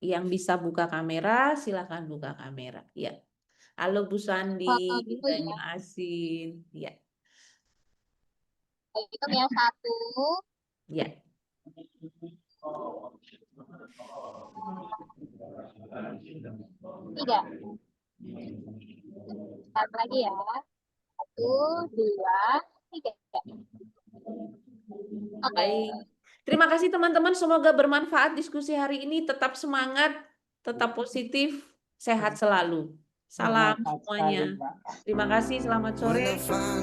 Yang bisa buka kamera, silahkan buka kamera. Ya. Halo Bu Sandi, Foto dulu ya. Tanya Asin. Ya. Itu yang satu. Ya. Tiga. Satu lagi ya. 1, 2, 3. Oke. Baik. Terima kasih teman-teman. Semoga bermanfaat diskusi hari ini. Tetap semangat, tetap positif, sehat selalu. Salam Bermanfaat semuanya. sekali, Mbak. Terima kasih. Selamat sore.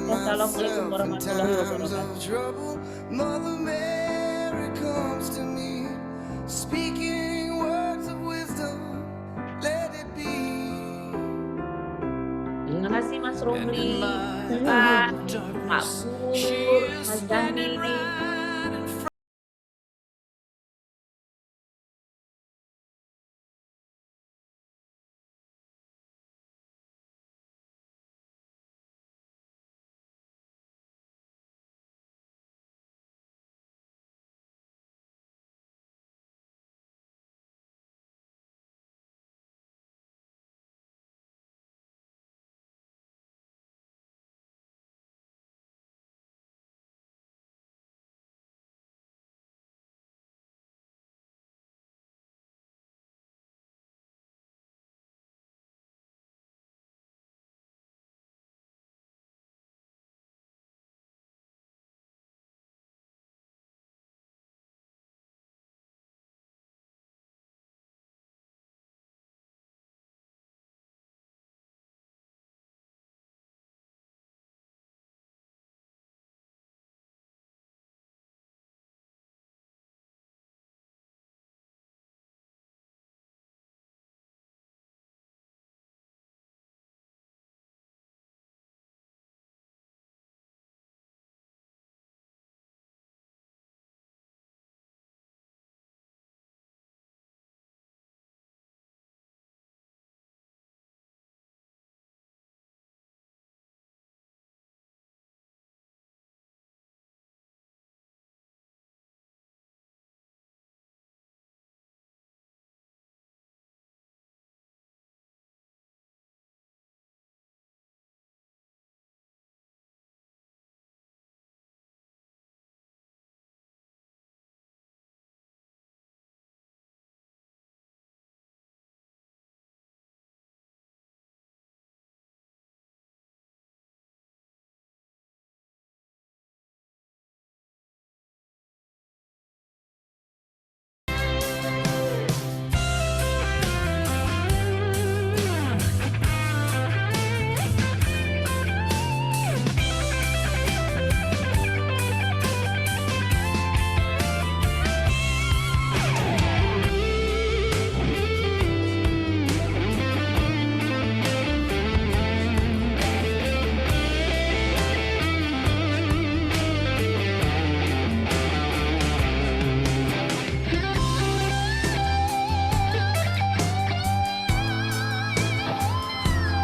Wassalamualaikum warahmatullahi wabarakatuh. Mother Mary comes to me, speaking words of wisdom, let it be. Terima kasih Mas Romli, Pak Pur, Mas Dani,